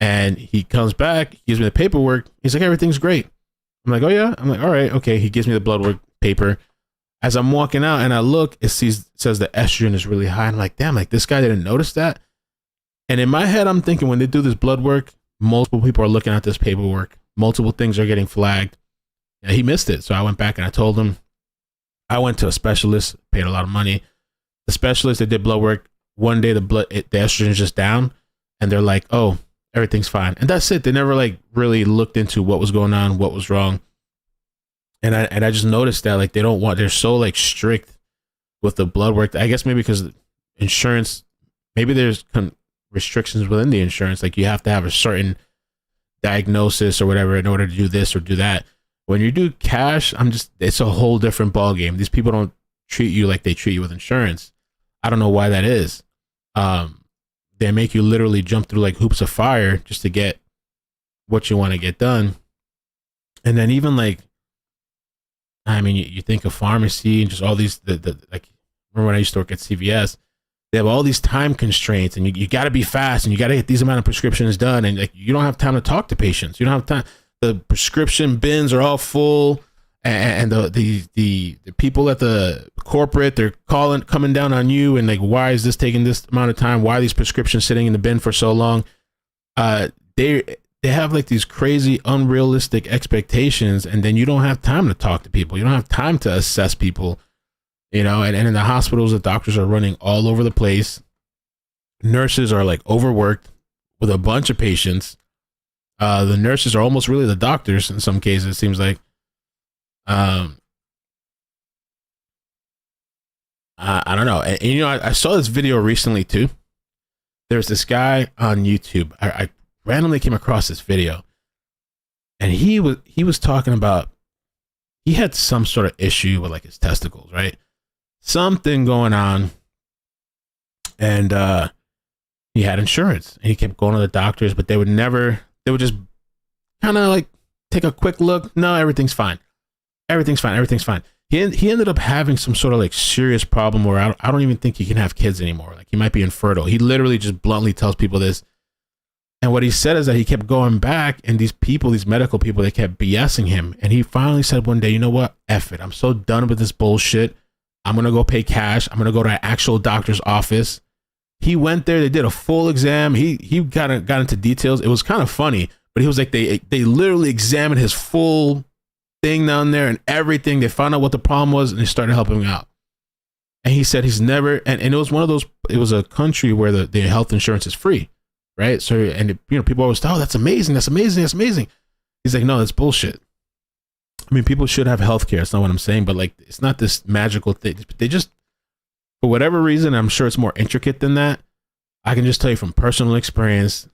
And he comes back, he gives me the paperwork. He's like, everything's great. I'm like, oh yeah? I'm like, all right, okay. He gives me the blood work paper. As I'm walking out and I look, it says the estrogen is really high. I'm like, damn, like this guy didn't notice that. And in my head, I'm thinking when they do this blood work, multiple people are looking at this paperwork. Multiple things are getting flagged. And he missed it. So I went back and I told him, I went to a specialist, paid a lot of money. The specialist that did blood work, one day the estrogen is just down and they're like, oh, everything's fine. And that's it. They never like really looked into what was going on, what was wrong. And I just noticed that like they're so like strict with the blood work. I guess maybe because insurance, maybe there's restrictions within the insurance. Like you have to have a certain diagnosis or whatever in order to do this or do that. When you do cash, it's a whole different ballgame. These people don't treat you like they treat you with insurance. I don't know why that is. They make you literally jump through like hoops of fire just to get what you want to get done. And then even like, I mean, you think of pharmacy and just all these, like, remember when I used to work at CVS, they have all these time constraints and you got to be fast and you got to get these amount of prescriptions done. And like, you don't have time to talk to patients. You don't have time. The prescription bins are all full and the people at the corporate, they're coming down on you. And like, why is this taking this amount of time? Why are these prescriptions sitting in the bin for so long? They have like these crazy unrealistic expectations. And then you don't have time to talk to people. You don't have time to assess people, you know, and in the hospitals, the doctors are running all over the place. Nurses are like overworked with a bunch of patients. The nurses are almost really the doctors in some cases, it seems like. I don't know. And you know, I saw this video recently too. There's this guy on YouTube. I randomly came across this video and he was talking about, he had some sort of issue with like his testicles, right? Something going on. And he had insurance and he kept going to the doctors, but they would just kind of like take a quick look. No, everything's fine. Everything's fine. Everything's fine. He ended up having some sort of like serious problem where I don't even think he can have kids anymore. Like he might be infertile. He literally just bluntly tells people this. And what he said is that he kept going back and these medical people, they kept BSing him. And he finally said one day, you know what? F it. I'm so done with this bullshit. I'm going to go pay cash. I'm going to go to an actual doctor's office. He went there. They did a full exam. He got into details. It was kind of funny, but he was like, they literally examined his full thing down there and everything. They found out what the problem was and they started helping him out. And he said he's never, and it was one of those, it was a country where the health insurance is free, right? So, and you know, people always thought, oh, that's amazing. That's amazing. That's amazing. He's like, no, that's bullshit. I mean, people should have healthcare. That's not what I'm saying, but like, it's not this magical thing. They just, for whatever reason, I'm sure it's more intricate than that. I can just tell you from personal experience,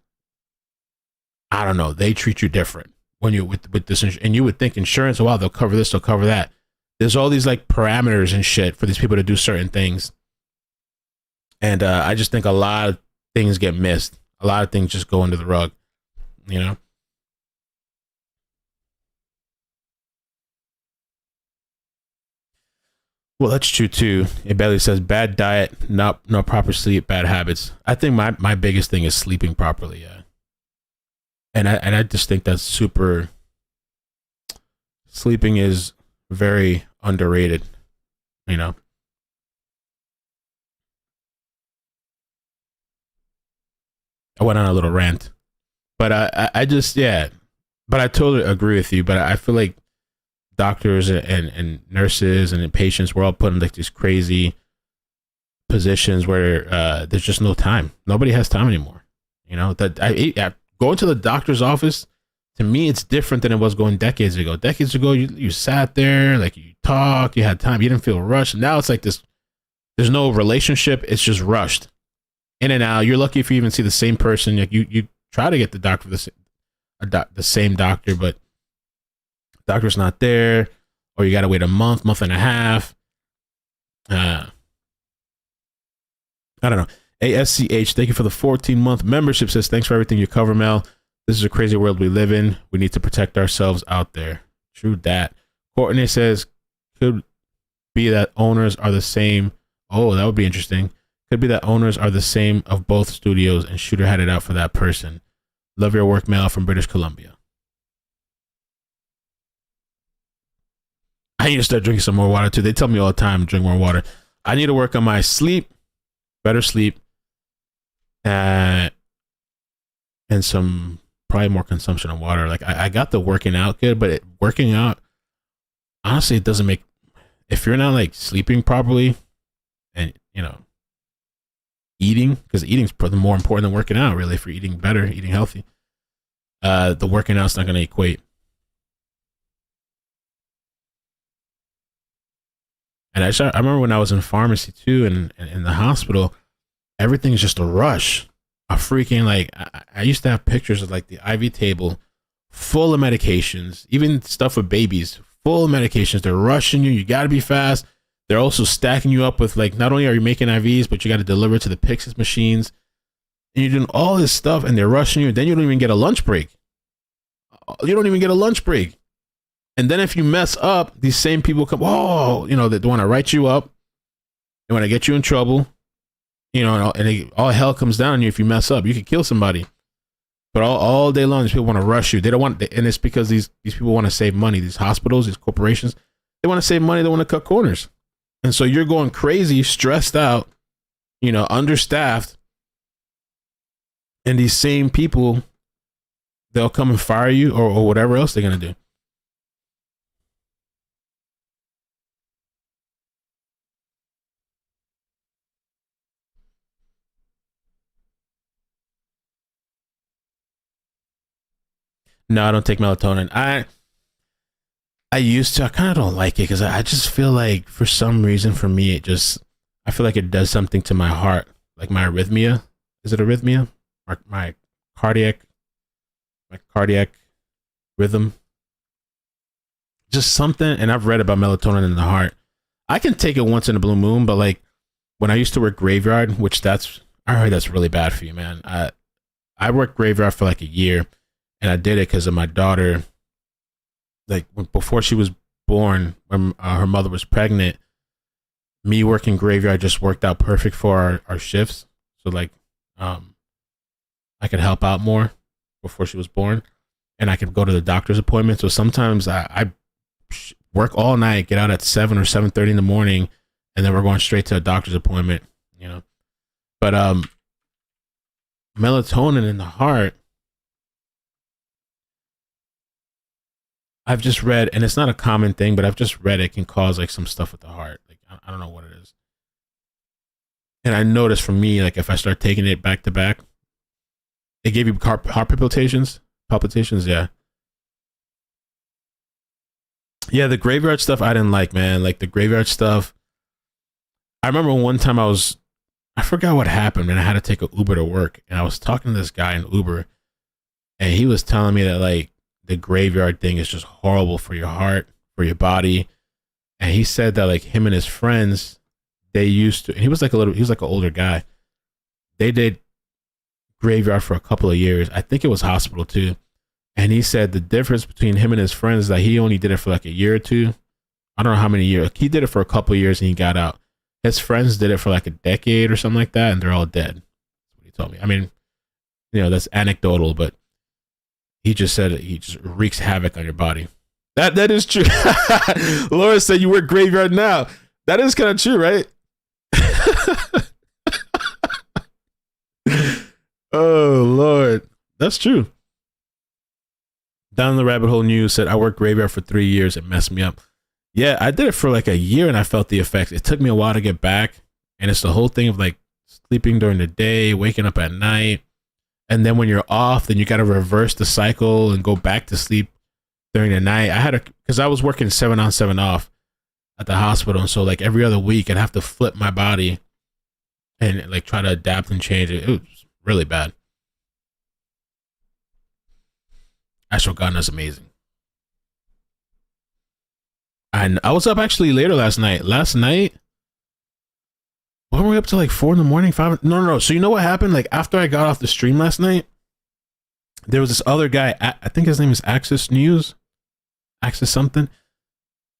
I don't know, they treat you different when you're with this, and you would think insurance, oh, wow, they'll cover this, they'll cover that. There's all these like parameters and shit for these people to do certain things. And I just think a lot of things get missed. A lot of things just go under the rug, you know? Well, that's true too. It barely says bad diet, no proper sleep, bad habits. I think my biggest thing is sleeping properly. Yeah. And I just think that's super sleeping is very underrated, you know. I went on a little rant, but I just, yeah, but I totally agree with you. But I feel like doctors and nurses and patients, we're all put in like these crazy positions where there's just no time. Nobody has time anymore. You know, going to the doctor's office, to me, it's different than it was going decades ago. Decades ago, you sat there, like you talked, you had time, you didn't feel rushed. Now it's like this, there's no relationship. It's just rushed in and out. You're lucky if you even see the same person. Like you try to get the doctor, the same doctor, but doctor's not there, or you got to wait a month and a half. I don't know. ASCH, thank you for the 14-month membership. Says, thanks for everything you cover, Mel. This is a crazy world we live in. We need to protect ourselves out there. True that. Courtney says, could be that owners are the same. Oh, that would be interesting. Could be that owners are the same of both studios and shooter had it out for that person. Love your work, Mel, from British Columbia. I need to start drinking some more water too. They tell me all the time, drink more water. I need to work on my sleep, better sleep, and some probably more consumption of water. Like I got the working out good, but working out, honestly, it doesn't make, if you're not like sleeping properly and, you know, eating, because eating's more important than working out, really, if you're eating better, eating healthy, the working out's not going to equate. And I remember when I was in pharmacy too, and in the hospital, everything's just a rush. A freaking, like, I used to have pictures of like the IV table full of medications, even stuff for babies, full of medications. They're rushing you. You got to be fast. They're also stacking you up with, like, not only are you making IVs, but you got to deliver to the Pyxis machines. And you're doing all this stuff and they're rushing you. And then you don't even get a lunch break. You don't even get a lunch break. And then if you mess up, these same people come, oh, you know, they want to write you up. They want to get you in trouble. You know, and all hell comes down on you if you mess up. You could kill somebody. But all day long, these people want to rush you. They don't want, and it's because these people want to save money. These hospitals, these corporations, they want to save money. They want to cut corners. And so you're going crazy, stressed out, you know, understaffed. And these same people, they'll come and fire you or whatever else they're going to do. No, I don't take melatonin. I used to. I kind of don't like it because I just feel like for some reason for me I feel like it does something to my heart, like my arrhythmia. Is it arrhythmia? Or my cardiac rhythm. Just something. And I've read about melatonin in the heart. I can take it once in a blue moon, but like when I used to work graveyard, which I heard that's really bad for you, man. I worked graveyard for like a year. And I did it because of my daughter. Like before she was born, when her mother was pregnant, me working graveyard just worked out perfect for our shifts. So like, I could help out more before she was born, and I could go to the doctor's appointment. So sometimes I work all night, get out at 7 or 7:30 in the morning, and then we're going straight to a doctor's appointment. You know, but melatonin in the heart. I've just read, and it's not a common thing, but I've just read it can cause like some stuff with the heart. Like I don't know what it is. And I noticed for me, like if I start taking it back to back, it gave you heart palpitations. Yeah. Yeah, the graveyard stuff I didn't like, man. Like the graveyard stuff. I remember one time I forgot what happened, and I had to take an Uber to work, and I was talking to this guy in Uber, and he was telling me that like the graveyard thing is just horrible for your heart, for your body. And he said that like him and his friends, they used to, and he was like an older guy. They did graveyard for a couple of years. I think it was hospital too. And he said the difference between him and his friends is that he only did it for like a year or two. I don't know how many years. He did it for a couple of years and he got out. His friends did it for like a decade or something like that, and they're all dead. That's what he told me. I mean, you know, that's anecdotal, but he just said he just wreaks havoc on your body. That is true. Laura said you work graveyard now. That is kind of true, right? Oh Lord, that's true. Down the rabbit hole news said I worked graveyard for 3 years. It messed me up. Yeah, I did it for like a year and I felt the effects. It took me a while to get back, and it's the whole thing of like sleeping during the day, waking up at night, and then when you're off, then you got to reverse the cycle and go back to sleep during the night. I had because I was working 7 on 7 off at the hospital, and so like every other week I'd have to flip my body and like try to adapt and change it. It was really bad. Ashwagandha is amazing. And I was up actually later last night. When were we up to like 4 in the morning? 5? No. So you know what happened? Like after I got off the stream last night, there was this other guy. I think his name is Axis News, Axis something.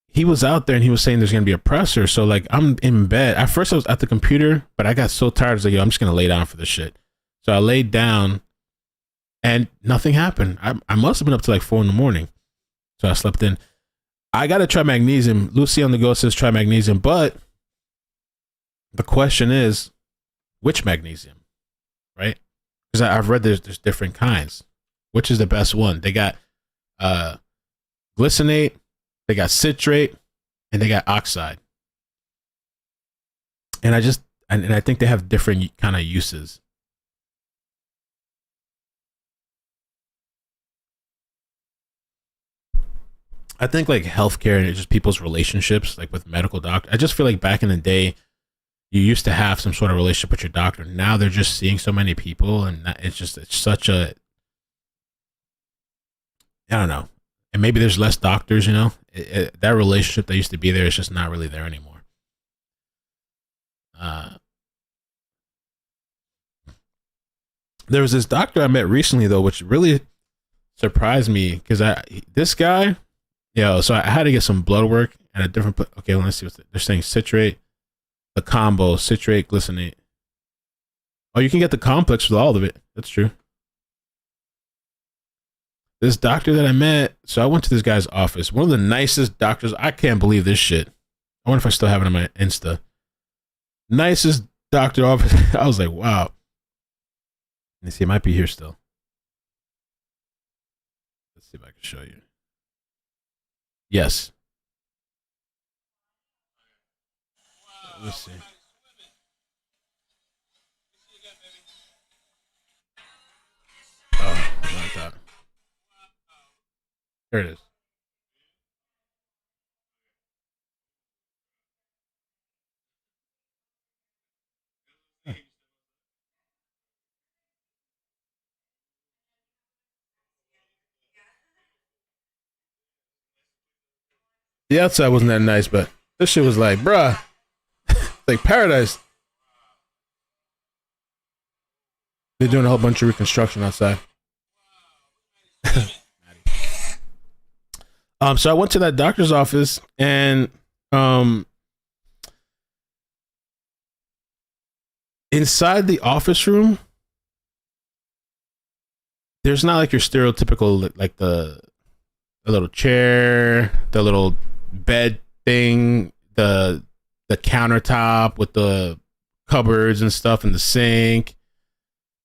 He was out there and he was saying there's gonna be a presser. So like I'm in bed. At first I was at the computer, but I got so tired. I was like, yo, I'm just gonna lay down for this shit. So I laid down, and nothing happened. I must have been up to like 4 in the morning. So I slept in. I gotta try magnesium. Lucy on the go says try magnesium, but the question is, which magnesium, right? Because I've read there's different kinds. Which is the best one? They got glycinate, they got citrate, and they got oxide. And I think they have different kind of uses. I think like healthcare and just people's relationships, like with medical doctors. I just feel like back in the day, you used to have some sort of relationship with your doctor. Now they're just seeing so many people, and it's such a, I don't know. And maybe there's less doctors, you know. That relationship that used to be there is just not really there anymore. There was this doctor I met recently though, which really surprised me because this guy. Yeah, so I had to get some blood work at a different. Okay, let's see what they're saying. Citrate, the combo, citrate, glycinate. Oh, you can get the complex with all of it. That's true. This doctor that I met, so I went to this guy's office. One of the nicest doctors. I can't believe this shit. I wonder if I still have it on my Insta. Nicest doctor office. I was like, wow. Let me see, it might be here still. Let's see if I can show you. Yes. Let's see. Oh, not that. There it is. The outside wasn't that nice, but this shit was like, bruh, like paradise. They're doing a whole bunch of reconstruction outside. So I went to that doctor's office, and inside the office room, there's not like your stereotypical like the little chair, the little bed thing, the countertop with the cupboards and stuff, and the sink.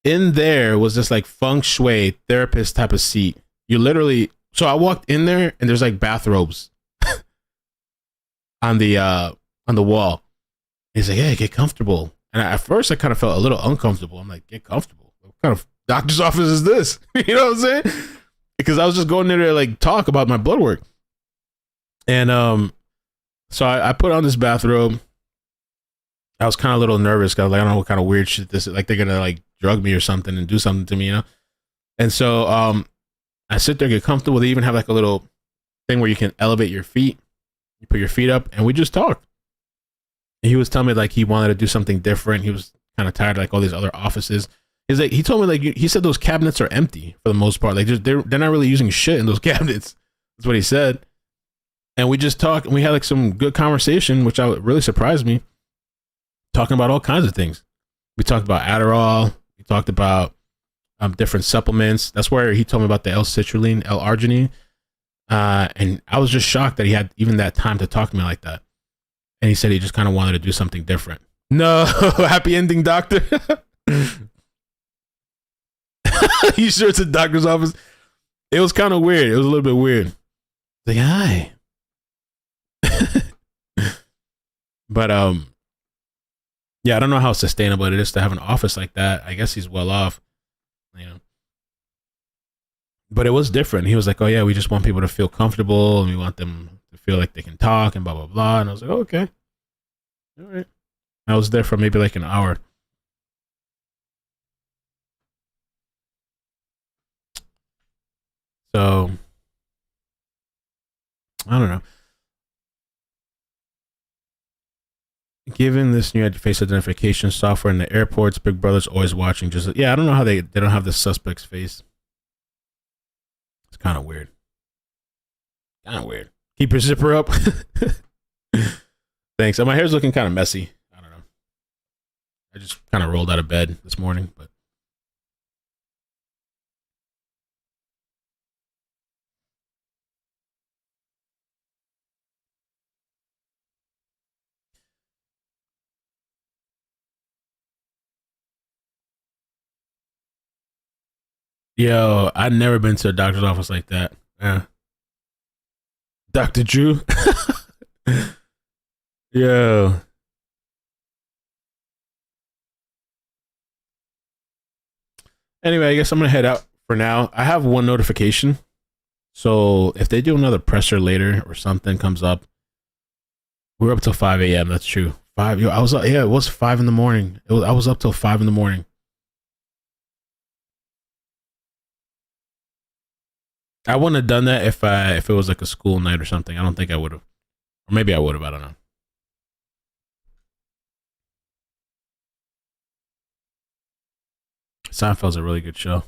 In there was this like feng shui therapist type of seat. You literally, so I walked in there and there's like bathrobes on the wall. He's like, "Hey, get comfortable." And at first I kind of felt a little uncomfortable. I'm like, "Get comfortable? What kind of doctor's office is this?" You know what I'm saying? Because I was just going in there to like talk about my blood work. And so I put on this bathrobe. I was kind of a little nervous because like, I don't know what kind of weird shit this is. Like they're gonna like drug me or something and do something to me, you know? And so I sit there, get comfortable. They even have like a little thing where you can elevate your feet. You put your feet up, and we just talked. And he was telling me like he wanted to do something different. He was kind of tired of like all these other offices. He's like, he told me like he said those cabinets are empty for the most part. Like they're not really using shit in those cabinets. That's what he said. And we just talked, and we had like some good conversation, which really surprised me. Talking about all kinds of things. We talked about Adderall. We talked about different supplements. That's where he told me about the L-citrulline, L-arginine. And I was just shocked that he had even that time to talk to me like that. And he said he just kind of wanted to do something different. No, happy ending, doctor. You sure it's a doctor's office? It was kind of weird. It was a little bit weird. Like, hi. But yeah, I don't know how sustainable it is to have an office like that. I guess he's well off, you know. But it was different. He was like, "Oh yeah, we just want people to feel comfortable, and we want them to feel like they can talk, and blah blah blah." And I was like, oh, "Okay, all right." I was there for maybe like an hour. So I don't know. Given this new face identification software in the airports, Big Brother's always watching. Just yeah, I don't know how they don't have the suspect's face. It's kind of weird. Kind of weird. Keep your zipper up. Thanks. And my hair's looking kind of messy. I don't know. I just kind of rolled out of bed this morning, but yo, I've never been to a doctor's office like that. Yeah. Dr. Drew. Yo. Anyway, I guess I'm going to head out for now. I have one notification. So if they do another presser later or something comes up, we're up till 5 a.m. That's true. 5. Yo, I was up. Yeah, it was 5 in the morning. I was up till 5 in the morning. I wouldn't have done that if it was like a school night or something. I don't think I would have. Or maybe I would have. I don't know. Seinfeld's a really good show.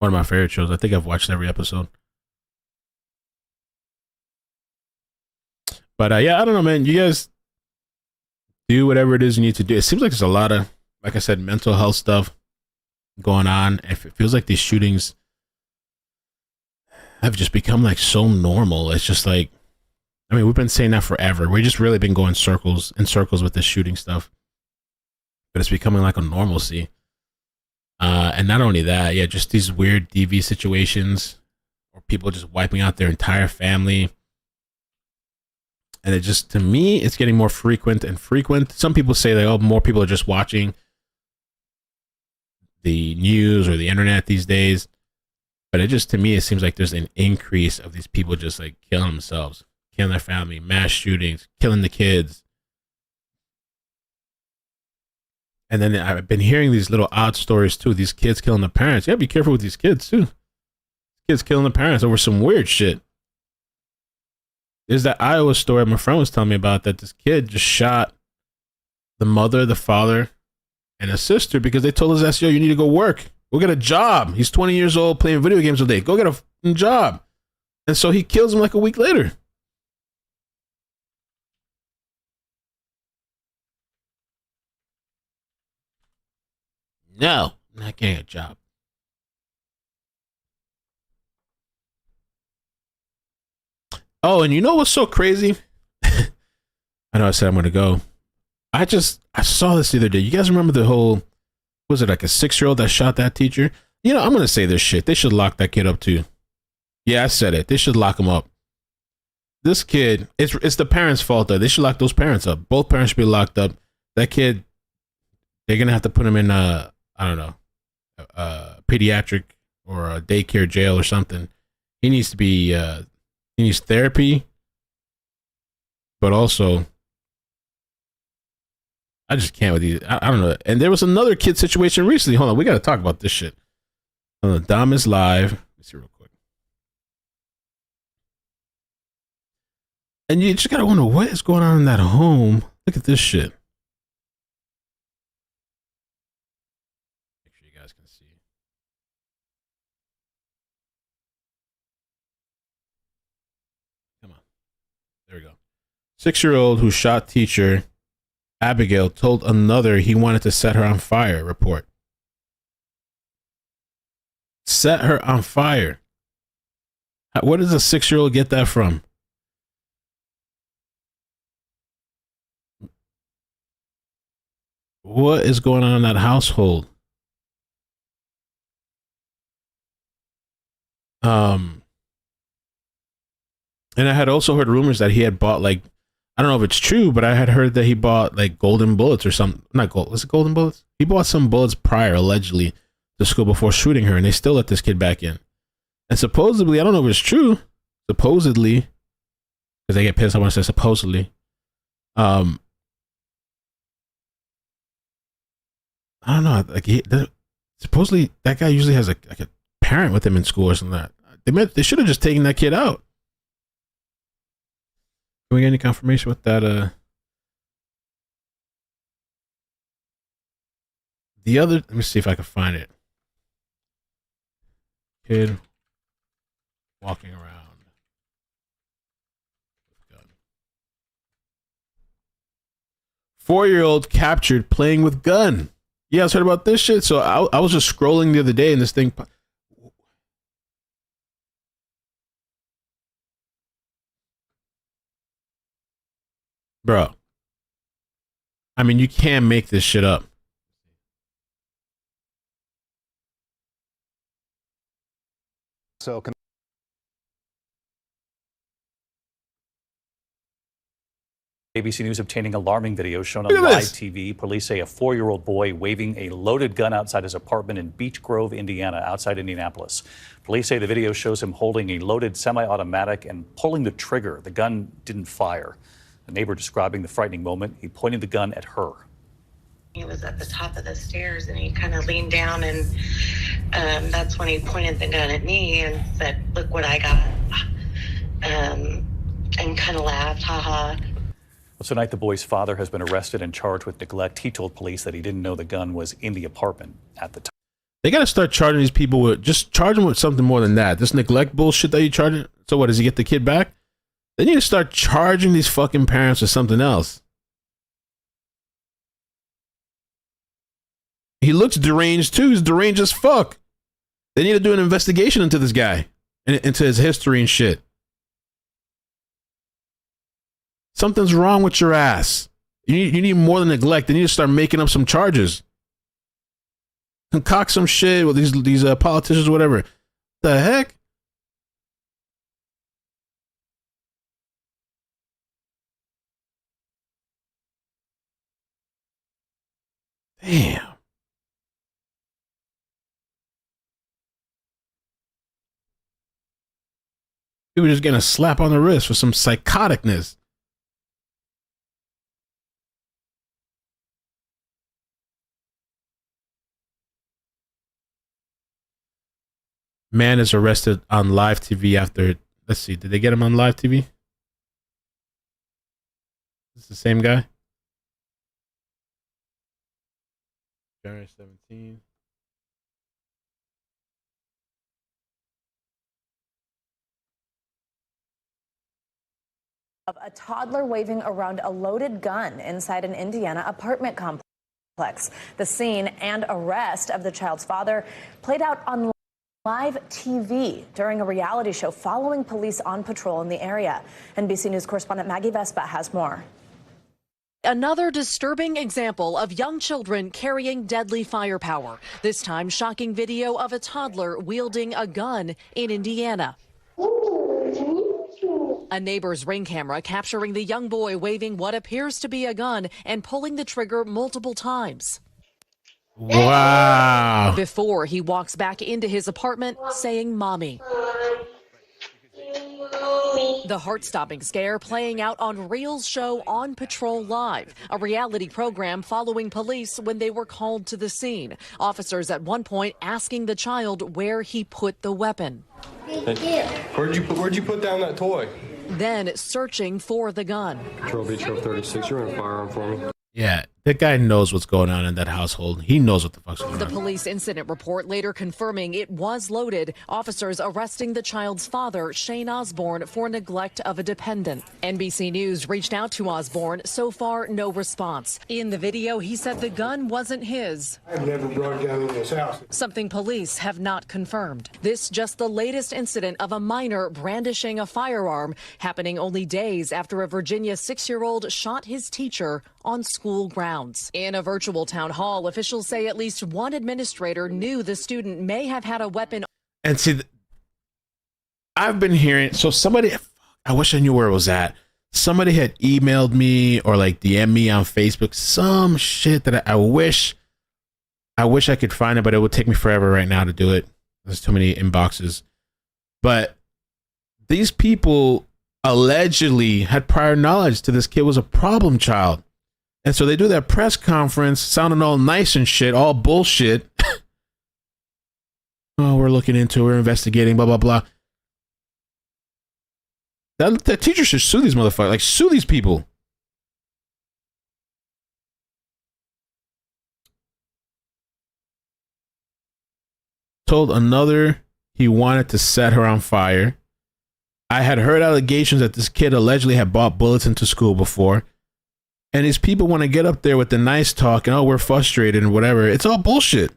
One of my favorite shows. I think I've watched every episode. But yeah, I don't know, man. You guys do whatever it is you need to do. It seems like there's a lot of, like I said, mental health stuff going on. It feels like these shootings have just become like so normal. It's just like, I mean, we've been saying that forever. We've just really been going circles with this shooting stuff. But it's becoming like a normalcy. And not only that, yeah, just these weird DV situations or people just wiping out their entire family. And it just, to me, it's getting more frequent and frequent. Some people say that, oh, more people are just watching the news or the internet these days. But it just, to me, it seems like there's an increase of these people just like killing themselves, killing their family, mass shootings, killing the kids. And then I've been hearing these little odd stories too. These kids killing the parents. You gotta be careful with these kids too. Kids killing the parents over some weird shit. There's that Iowa story my friend was telling me about, that this kid just shot the mother, the father, and a sister because they told his ass, yo, you need to go work. Go get a job. He's 20 years old playing video games all day. Go get a fucking job. And so he kills him like a week later. No, I'm not getting a job. Oh, and you know what's so crazy? I know I said I'm going to go. I saw this the other day. You guys remember the whole, was it like a 6-year-old that shot that teacher? You know, I'm going to say this shit. They should lock that kid up too. Yeah, I said it. They should lock him up. This kid, it's the parents' fault though. They should lock those parents up. Both parents should be locked up. That kid, they're going to have to put him in, I don't know, pediatric or a daycare jail or something. He needs to be, he needs therapy, but also, I just can't with these. I don't know. And there was another kid situation recently. Hold on, we got to talk about this shit. Dom is live. Let's see real quick. And you just got to wonder what is going on in that home. Look at this shit. Make sure you guys can see. Come on. There we go. 6-year-old who shot teacher Abigail told another he wanted to set her on fire. Report. Set her on fire. Where does a 6-year-old get that from? What is going on in that household? And I had also heard rumors that he had bought, like, I don't know if it's true, but I had heard that he bought like golden bullets or something. Not gold. Was it golden bullets? He bought some bullets prior, allegedly, to school before shooting her, and they still let this kid back in. And supposedly, I don't know if it's true. Supposedly, because they get pissed, I want to say supposedly. I don't know. Like supposedly, that guy usually has a parent with him in school or something like that. They should have just taken that kid out. Can we get any confirmation with that? The other, let me see if I can find it. Kid walking around. 4-year-old captured playing with gun. You guys heard about this shit? So I was just scrolling the other day and this thing. Bro. I mean, you can't make this shit up. So ABC News obtaining alarming video shown on live TV. Police say a 4-year-old boy waving a loaded gun outside his apartment in Beech Grove, Indiana, outside Indianapolis. Police say the video shows him holding a loaded semi-automatic and pulling the trigger. The gun didn't fire. A neighbor describing the frightening moment. He pointed the gun at her. He was at the top of the stairs and he kind of leaned down and that's when he pointed the gun at me and said, "Look what I got," and kind of laughed, haha. Well, tonight the boy's father has been arrested and charged with neglect. He told police that he didn't know the gun was in the apartment at the time. They got to start charging these people with, just charge them with something more than that. This neglect bullshit that you charging. So what, does he get the kid back? They need to start charging these fucking parents with something else. He looks deranged too. He's deranged as fuck. They need to do an investigation into this guy and into his history and shit. Something's wrong with your ass. You need more than neglect. They need to start making up some charges. Concoct some shit with these politicians or whatever. The heck? Damn. He was just getting a slap on the wrist for some psychoticness. Man is arrested on live TV after, let's see, did they get him on live TV? Is this the same guy? January 17. Of a toddler waving around a loaded gun inside an Indiana apartment complex. The scene and arrest of the child's father played out on live TV during a reality show following police on patrol in the area. NBC News correspondent Maggie Vespa has more. Another disturbing example of young children carrying deadly firepower. This time, shocking video of a toddler wielding a gun in Indiana. A neighbor's Ring camera capturing the young boy waving what appears to be a gun and pulling the trigger multiple times. Wow. Before he walks back into his apartment saying, "Mommy." The heart-stopping scare playing out on Real's show On Patrol Live, a reality program following police when they were called to the scene. Officers at one point asking the child where he put the weapon. Where'd you put down that toy? Then searching for the gun. Control B 1236, you're in a firearm for me. Yeah, That guy knows what's going on in that household. He knows what the fuck's going The on. police incident report later confirming it was loaded. Officers arresting the child's father, Shane Osborne, for neglect of a dependent. NBC News reached out to Osborne. So far, no response. In the video, he said the gun wasn't his. I've never brought a gun in this house. Something police have not confirmed. This just the latest incident of a minor brandishing a firearm, happening only days after a Virginia 6-year-old shot his teacher on school grounds. In a virtual town hall, officials say at least one administrator knew the student may have had a weapon. And see, I've been hearing, so somebody, I wish I knew where it was at. Somebody had emailed me or like DM me on Facebook, some shit that I wish I could find it, but it would take me forever right now to do it. There's too many inboxes. But these people allegedly had prior knowledge to this kid was a problem child. And so they do that press conference sounding all nice and shit, all bullshit. Oh, we're looking into it, we're investigating, blah, blah, blah. That teacher should sue these motherfuckers. Like, sue these people. Told another he wanted to set her on fire. I had heard allegations that this kid allegedly had bought bullets into school before. And these people want to get up there with the nice talk and, oh, we're frustrated and whatever. It's all bullshit.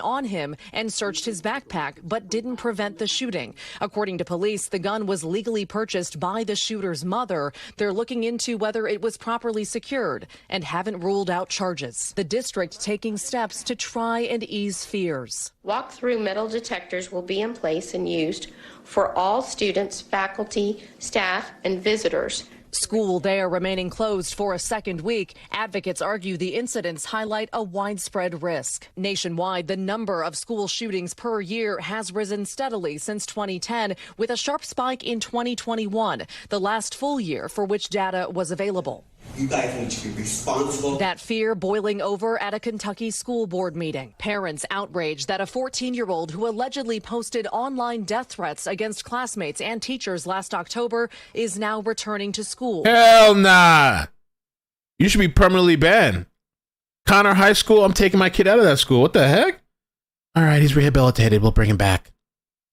On him and searched his backpack, but didn't prevent the shooting. According to police, the gun was legally purchased by the shooter's mother. They're looking into whether it was properly secured and haven't ruled out charges. The district taking steps to try and ease fears. Walk-through metal detectors will be in place and used for all students, faculty, staff, and visitors. School there remaining closed for a second week. Advocates argue the incidents highlight a widespread risk. Nationwide, the number of school shootings per year has risen steadily since 2010, with a sharp spike in 2021, the last full year for which data was available. You guys need to be responsible. That fear boiling over at a Kentucky school board meeting. Parents outraged that a 14-year-old who allegedly posted online death threats against classmates and teachers last October is now returning to school. Hell nah. You should be permanently banned. Connor High School, I'm taking my kid out of that school. What the heck? All right, he's rehabilitated. We'll bring him back.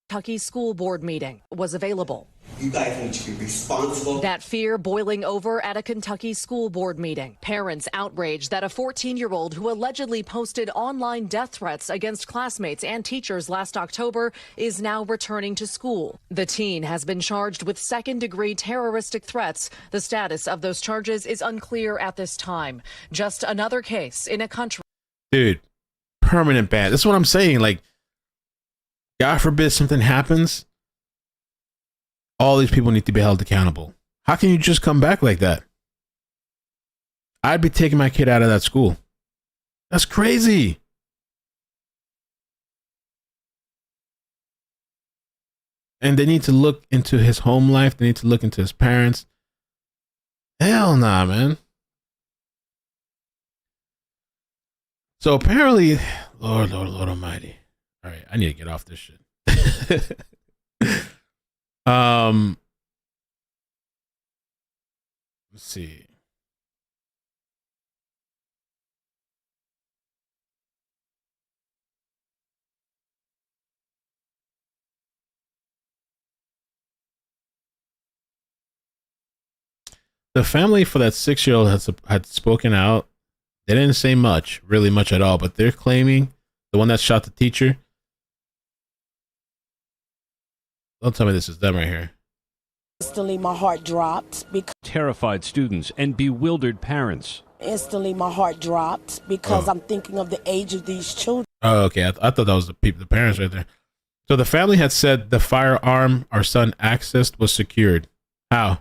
Kentucky school board meeting was available. You guys need to be responsible. That fear boiling over at a Kentucky school board meeting. Parents outraged that a 14-year-old who allegedly posted online death threats against classmates and teachers last October is now returning to school. The teen has been charged with second-degree terroristic threats. The status of those charges is unclear at this time. Just another case in a country. Dude, permanent ban. That's what I'm saying. Like, God forbid something happens. All these people need to be held accountable. How can you just come back like that? I'd be taking my kid out of that school. That's crazy. And they need to look into his home life. They need to look into his parents. Hell nah, man. So apparently, Lord Almighty. All right, I need to get off this shit. Let's see. The family for that 6-year-old had spoken out. They didn't say much, really much at all, but they're claiming the one that shot the teacher. Don't tell me this is them right here. Instantly, my heart dropped because terrified students and bewildered parents. Instantly, my heart dropped because I'm thinking of the age of these children. Oh, okay. I thought that was the parents right there. So the family had said the firearm our son accessed was secured. How?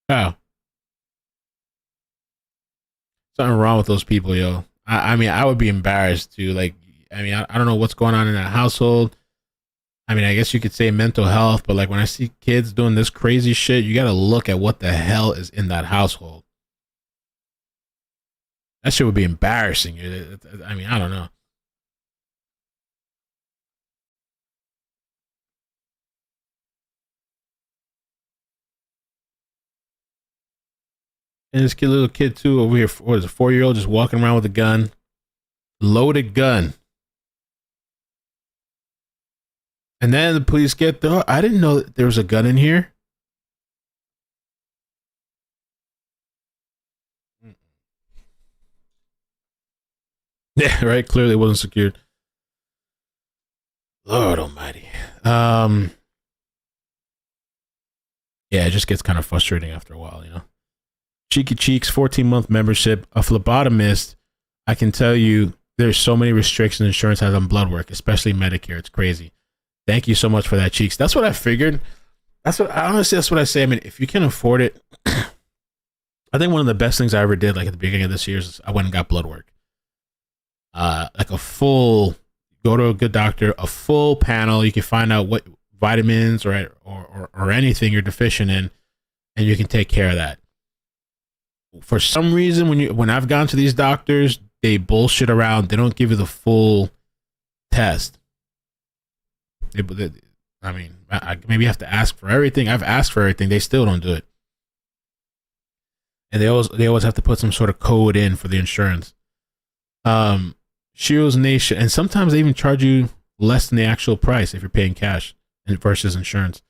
Something wrong with those people, yo. I mean, I would be embarrassed too. Like, I mean, I don't know what's going on in that household. I mean, I guess you could say mental health, but like when I see kids doing this crazy shit, you got to look at what the hell is in that household. That shit would be embarrassing. I mean, I don't know. And this little kid too over here, what is it, 4-year-old, just walking around with a gun, loaded gun. And then the police get there. I didn't know that there was a gun in here. Yeah, right. Clearly, it wasn't secured. Lord Almighty. Yeah, it just gets kind of frustrating after a while, you know. Cheeky Cheeks, 14-month membership. A phlebotomist, I can tell you there's so many restrictions insurance has on blood work, especially Medicare. It's crazy. Thank you so much for that, Cheeks. That's what I figured. That's what I say. I mean, if you can afford it, I think one of the best things I ever did, like at the beginning of this year, is I went and got blood work. Like a full, go to a good doctor, a full panel. You can find out what vitamins or anything you're deficient in, and you can take care of that. For some reason, when I've gone to these doctors, they bullshit around. They don't give you the full test. I mean, I maybe have to ask for everything. I've asked for everything. They still don't do it. And they always have to put some sort of code in for the insurance. Shields Nation, and sometimes they even charge you less than the actual price if you're paying cash versus insurance.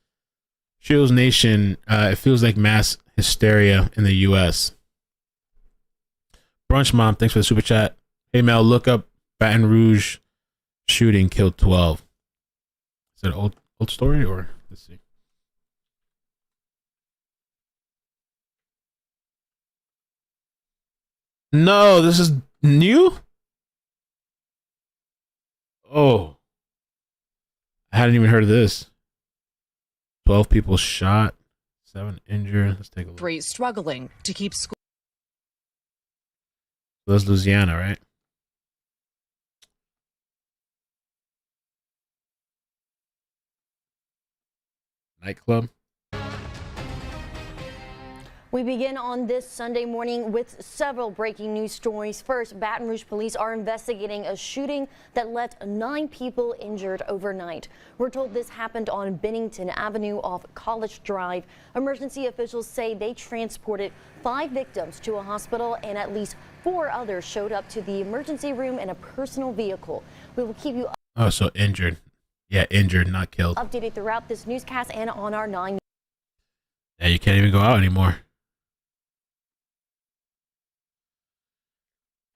Shields Nation, it feels like mass hysteria in the U.S. Brunch Mom, thanks for the super chat. Hey Mel, look up Baton Rouge shooting killed 12. Is that an old story or let's see? No, this is new. Oh, I hadn't even heard of this. 12 people shot, 7 injured. Let's take a look. 3 struggling to keep school. That's Louisiana, right? Nightclub. We begin on this Sunday morning with several breaking news stories. First, Baton Rouge police are investigating a shooting that left 9 people injured overnight. We're told this happened on Bennington Avenue off College Drive. Emergency officials say they transported 5 victims to a hospital and at least 4 others showed up to the emergency room in a personal vehicle. We will keep you Oh, so injured. Yeah, injured, not killed. updated throughout this newscast and on our 9. Yeah, you can't even go out anymore.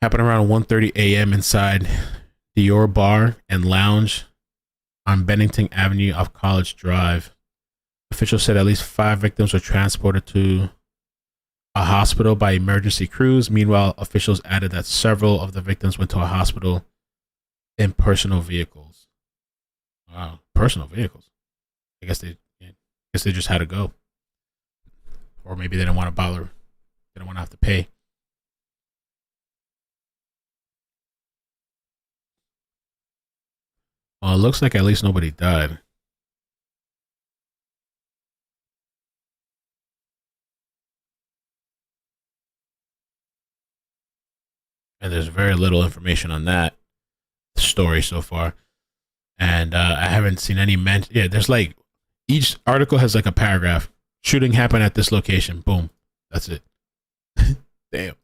Happened around 1:30 a.m. inside Dior Bar and Lounge on Bennington Avenue off College Drive. Officials said at least 5 victims were transported to a hospital by emergency crews. Meanwhile, officials added that several of the victims went to a hospital in personal vehicles. Wow, personal vehicles. I guess they just had to go, or maybe they didn't want to bother. They don't want to have to pay. Well, it looks like at least nobody died. And there's very little information on that story so far. And I haven't seen any mention. Yeah, there's like, each article has like a paragraph. Shooting happened at this location. Boom. That's it. Damn.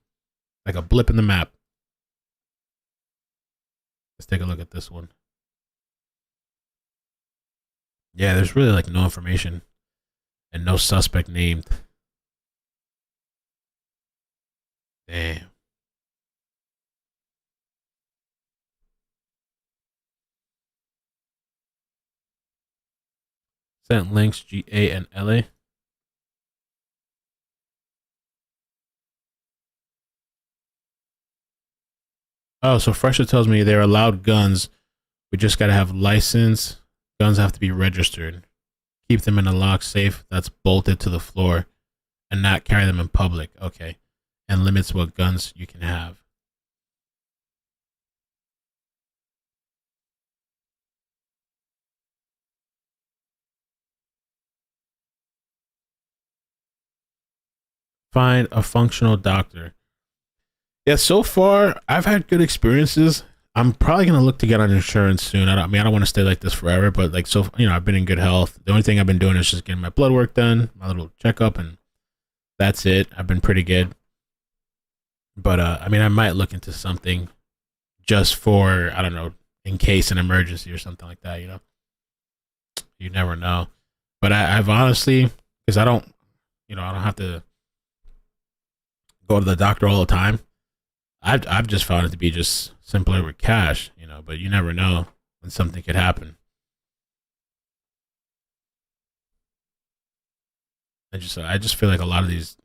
Like a blip in the map. Let's take a look at this one. Yeah, there's really like no information and no suspect named. Damn. Sent links GA and LA. Oh, so Fresher tells me they're allowed guns. We just gotta have license. Guns have to be registered. Keep them in a locked safe that's bolted to the floor and not carry them in public. Okay. And limits what guns you can have. Find a functional doctor. Yeah, so far I've had good experiences. I'm probably gonna look to get on insurance soon. I don't want to stay like this forever, but like, so, you know, I've been in good health. The only thing I've been doing is just getting my blood work done, my little checkup, and that's it. I've been pretty good. But I mean, I might look into something just for, I don't know, in case an emergency or something like that. You never know. But I've honestly, because I don't have to go to the doctor all the time. I've just found it to be just simpler with cash, but you never know when something could happen. I just feel like a lot of these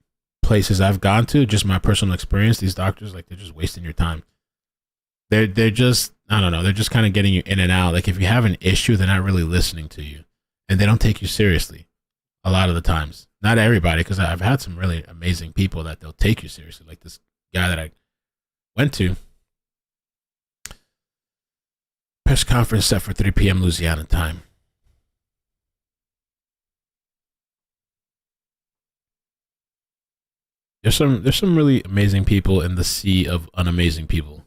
places I've gone to, just my personal experience, these doctors, like, they're just wasting your time. They're just, I don't know, they're just kind of getting you in and out. Like, if you have an issue, they're not really listening to you, and they don't take you seriously a lot of the times. Not everybody, because I've had some really amazing people that they'll take you seriously, like this guy that I went to. Press conference set for 3 p.m. Louisiana time. There's some really amazing people in the sea of unamazing people.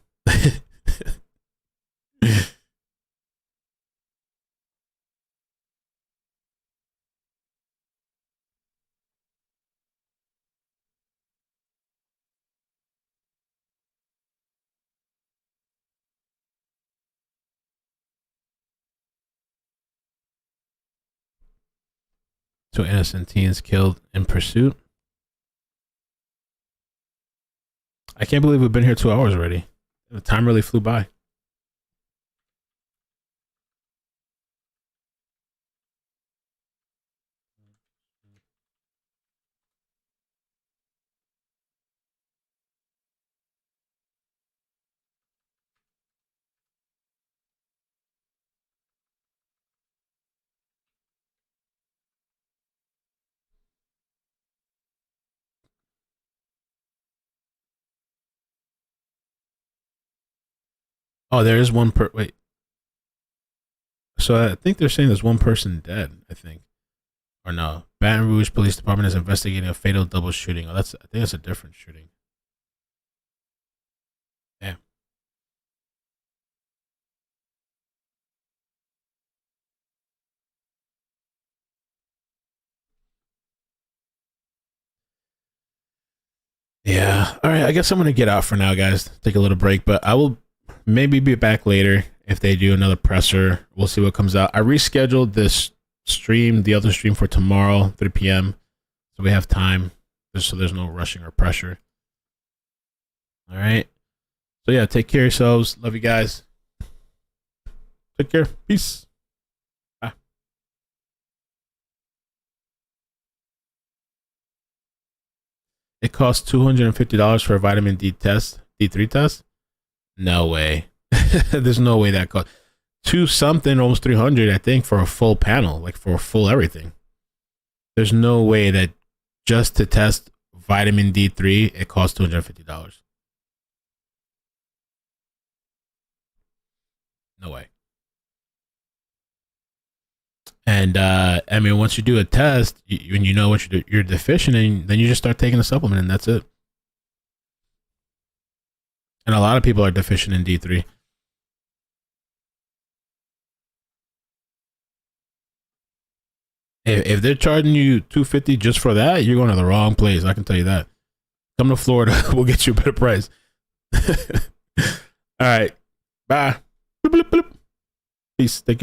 Two innocent teens killed in pursuit. I can't believe we've been here 2 hours already. The time really flew by. Oh, there is one wait. So I think they're saying there's one person dead, I think. Or no. Baton Rouge Police Department is investigating a fatal double shooting. Oh, I think that's a different shooting. Yeah. Yeah. All right. I guess I'm going to get out for now, guys. Take a little break, but I will maybe be back later if they do another presser. We'll see what comes out. I rescheduled this stream, the other stream, for tomorrow, 3 p.m. So we have time, just so there's no rushing or pressure. All right. So yeah, take care of yourselves. Love you guys. Take care. Peace. Bye. It costs $250 for a vitamin D3 test. No way. There's no way that costs $2 something, almost $300, I think, for a full panel, like for a full everything. There's no way that just to test vitamin D3, it costs $250. No way. And I mean, once you do a test, when you know what you're deficient in, then you just start taking a supplement, and that's it. And a lot of people are deficient in D3. If they're charging you $250 just for that, you're going to the wrong place. I can tell you that. Come to Florida, we'll get you a better price. All right, bye. Peace. Take care.